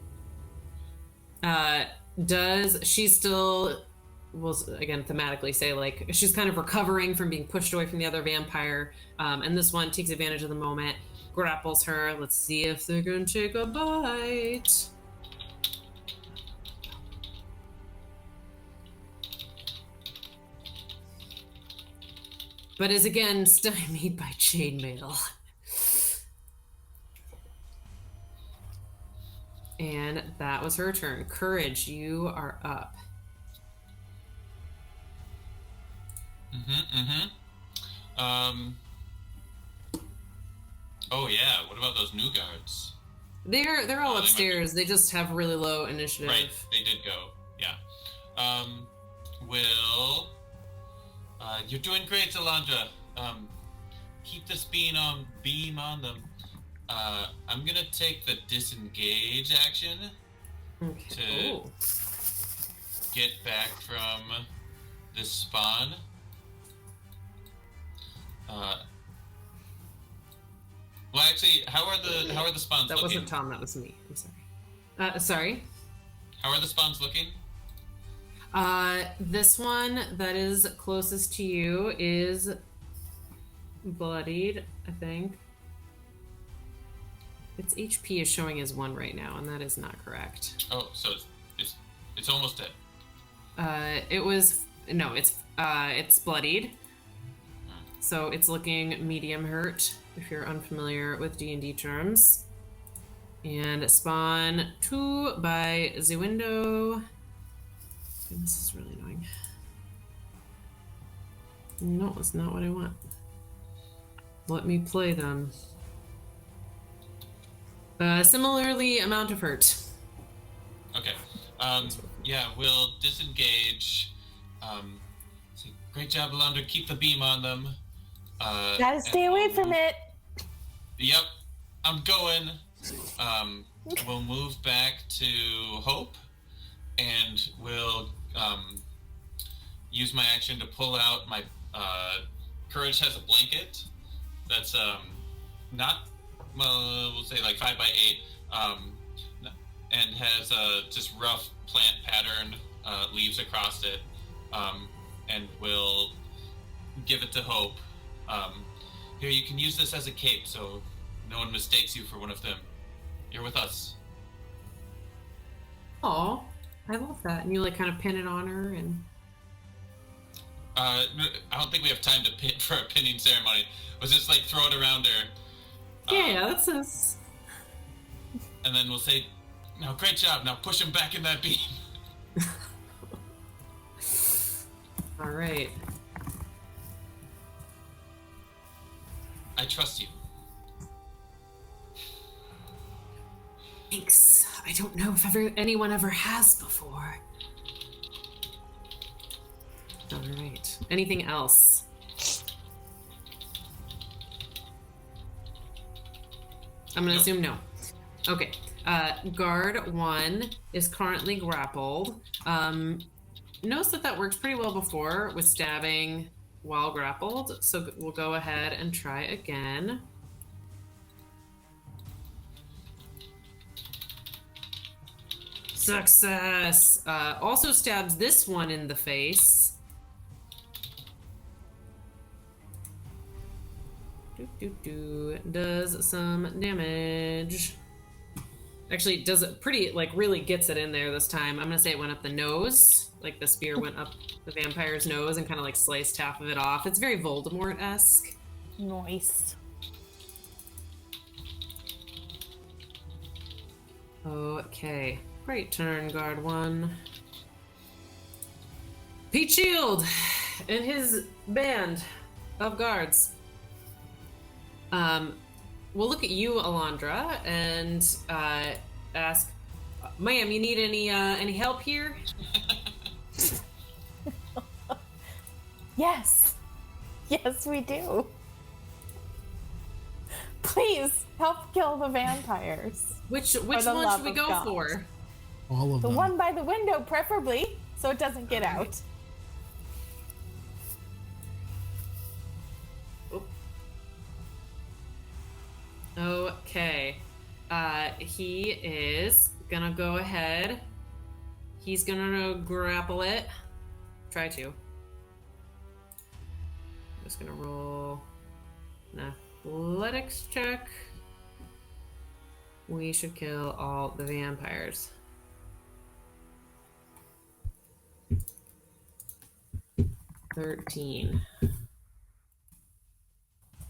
She still will, again, thematically say, like, she's kind of recovering from being pushed away from the other vampire. And this one takes advantage of the moment, grapples her. Let's see if they're gonna take a bite. But is again stymied by chainmail. And that was her turn. Courage, you are up. Oh yeah, what about those new guards? They're all upstairs. They just have really low initiative. Right, they did go. Yeah. You're doing great, Elandra. Keep this beam on them. I'm gonna take the disengage action to get back from this spawn. Well, actually, how are the spawns that looking? Wasn't Tom. That was me. I'm sorry. Sorry. How are the spawns looking? This one that is closest to you is bloodied, I think. Its HP is showing as 1 right now, and that is not correct. Oh, so it's almost dead. It's bloodied. So it's looking medium hurt, if you're unfamiliar with D&D terms. And spawn 2 by the window. This is really annoying. No, that's not what I want. Let me play them. Similarly, amount of hurt. Okay. Yeah, we'll disengage. Great job, Elandra. Keep the beam on them. Gotta stay away from it. Yep, I'm going. We'll move back to Hope, and we'll use my action to pull out my Courage has a blanket that's not, we'll say like 5 by 8, and has just rough plant pattern leaves across it, and we'll give it to Hope. Here, you can use this as a cape so no one mistakes you for one of them. You're with us. Aw, I love that. And you like kind of pin it on her and... I don't think we have time to pin for a pinning ceremony. We'll just like throw it around her. Yeah, that's us. And then we'll say, "Now, great job. Now push him back in that beam." All right. I trust you. Thanks. I don't know if anyone ever has before. All right. Anything else? I'm gonna assume no. Okay. Guard 1 is currently grappled. Notice that works pretty well before with stabbing while grappled, so we'll go ahead and try again. Success! Also stabs this one in the face. Does some damage. Actually, does it pretty, like, really gets it in there this time. I'm gonna say it went up the nose. Like, the spear went up the vampire's nose and kind of, like, sliced half of it off. It's very Voldemort-esque. Nice. Okay. Great turn, Guard 1. Pete Shield and his band of guards. We'll look at you, Elandra, and ask, "Ma'am, you need any help here?" Yes. Yes, we do. Please help kill the vampires. Which For one the love should we of go God. for? All of The them. one by the window, preferably, so it doesn't get out. Okay. He is gonna go ahead. He's gonna grapple it. Try to. I'm just gonna roll an athletics check. We should kill all the vampires. $13.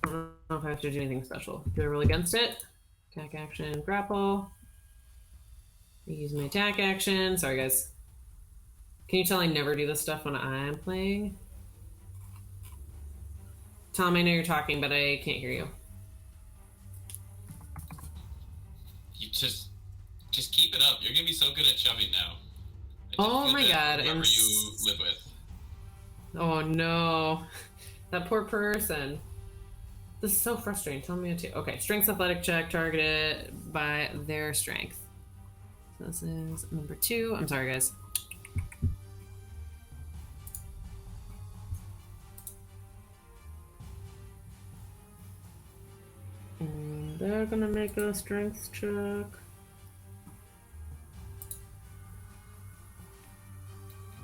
I don't know if I have to do anything special. Do I roll against it? Attack action, grapple. Use my attack action. Sorry, guys. Can you tell I never do this stuff when I'm playing? Tom, I know you're talking, but I can't hear you. You just keep it up. You're gonna be so good at shoving now. I just Oh feel my that God, Whoever you live with. Oh no. That poor person. This is so frustrating. Tell me what to. Okay, strength athletic check targeted by their strength. So this is number 2. I'm sorry, guys. And they're gonna make a strength check.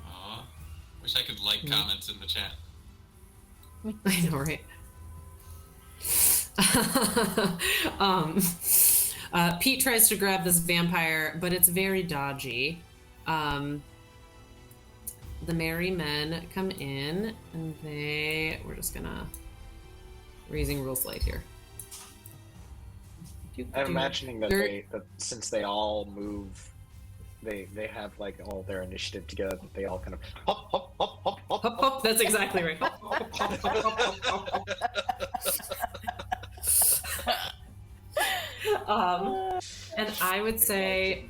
Aw. Wish I could like comments in the chat. I know, right? Pete tries to grab this vampire, but it's very dodgy. the merry men come in, and we're just gonna, we're using rules light here. I'm imagining that that since they all move, they have like all their initiative together, that they all kind of hop, hop, hop, hop, hop, Hop, hop, that's exactly right. Hop, hop, hop, hop, hop, hop, hop. And I would say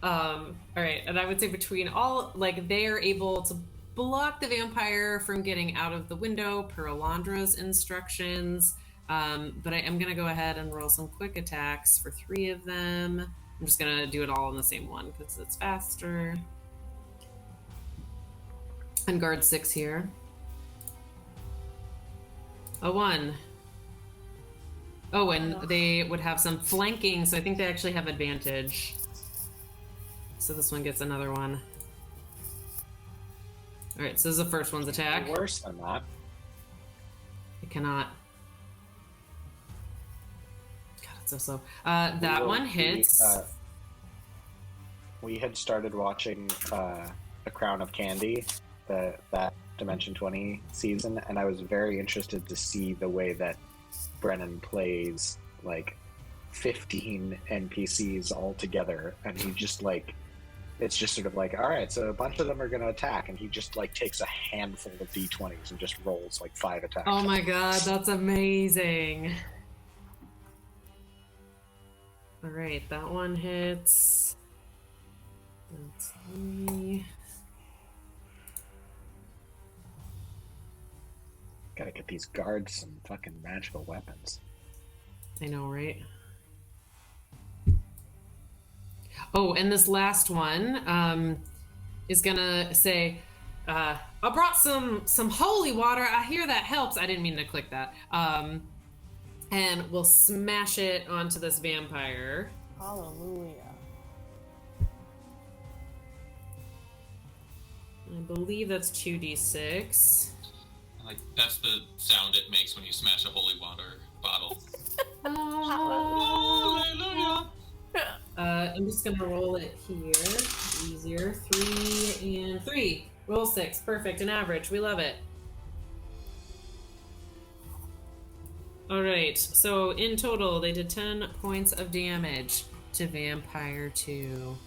all right, and I would say between all, like, they are able to block the vampire from getting out of the window per Elandra's instructions. But I am gonna go ahead and roll some quick attacks for 3 of them. I'm just gonna do it all in the same one because it's faster. And guard 6 here. A 1. Oh, and they would have some flanking, so I think they actually have advantage. So this one gets another 1. All right, so this is the first one's attack. Worse than that. It cannot. God, it's so slow. That one hits. We had started watching The Crown of Candy, that Dimension 20 season, and I was very interested to see the way that Brennan plays like 15 NPCs all together, and he just like, it's just sort of like, all right, so a bunch of them are going to attack, and he just like takes a handful of d20s and just rolls like 5 attacks. Oh my god, that's amazing. All right, that one hits. That's 3. Gotta get these guards some fucking magical weapons. I know, right? Oh, and this last one is gonna say, I brought some holy water. I hear that helps. I didn't mean to click that. And we'll smash it onto this vampire. Hallelujah. I believe that's 2d6. Like, that's the sound it makes when you smash a holy water bottle. Hallelujah. I'm just gonna roll it here. Easier. 3 and 3. Roll 6. Perfect. An average. We love it. All right. So in total, they did 10 points of damage to Vampire 2.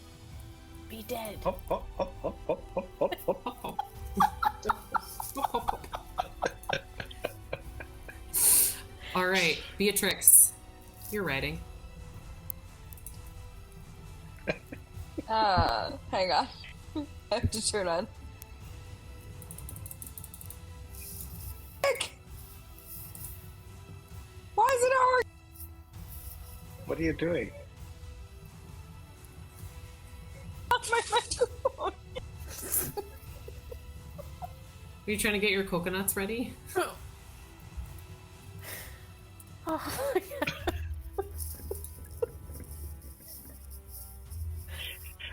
Be dead. Hop, hop, hop, hop, hop, hop, hop, hop. All right, Beatrix, you're writing. Hang on. I have to turn on. Why is it not working? What are you doing? Off my microphone. Are you trying to get your coconuts ready? Oh.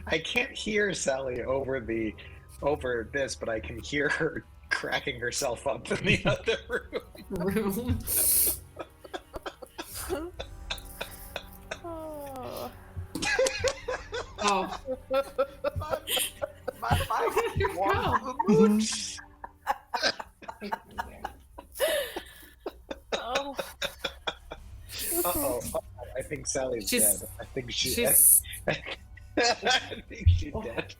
I can't hear Sally over this, but I can hear her cracking herself up in the other room. Oh. My mooch. Oh. Uh-oh. I think Sally's She's- dead. I think she's- I think she's dead.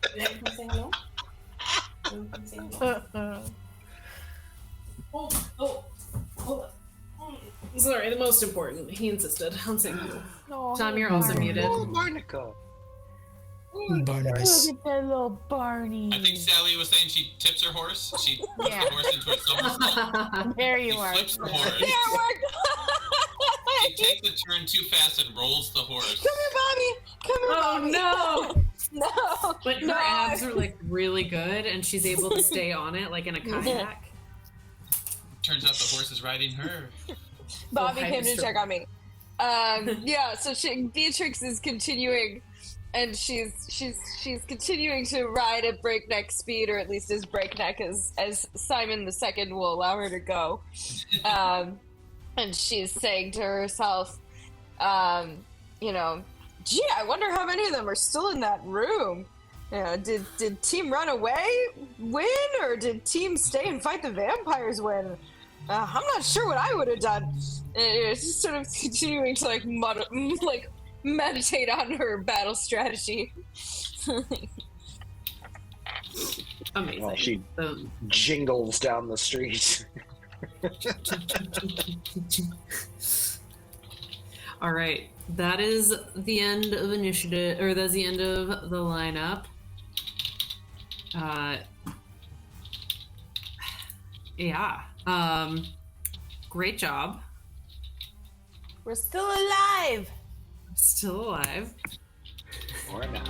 Sorry, the most important. He insisted on saying hello. No, Tom, you're also muted. Oh, Barnacle. Barnabas. Look at that little Barney. I think Sally was saying she tips her horse. She puts Yeah. the horse into a somersault. There She you are. flips the horse. Yeah, it worked. She takes a turn too fast and rolls the horse. Come here, Bobby. Come here, Bobby. Oh No. But her abs are like really good, and she's able to stay on it like in a kayak. Turns out the horse is riding her. Bobby Oh, came to hyper check on me. Yeah, so Beatrix is continuing, and she's continuing to ride at breakneck speed, or at least as breakneck as Simon II will allow her to go. And she's saying to herself, you know, Gee, I wonder how many of them are still in that room. Did team run away win, or did team stay and fight the vampires win? I'm not sure what I would have done. It's just sort of continuing to like meditate on her battle strategy. Amazing. Well, she jingles down the street. All right, that is the end of initiative, or that's the end of the lineup. Yeah. Great job. We're still alive. Still alive. Or not.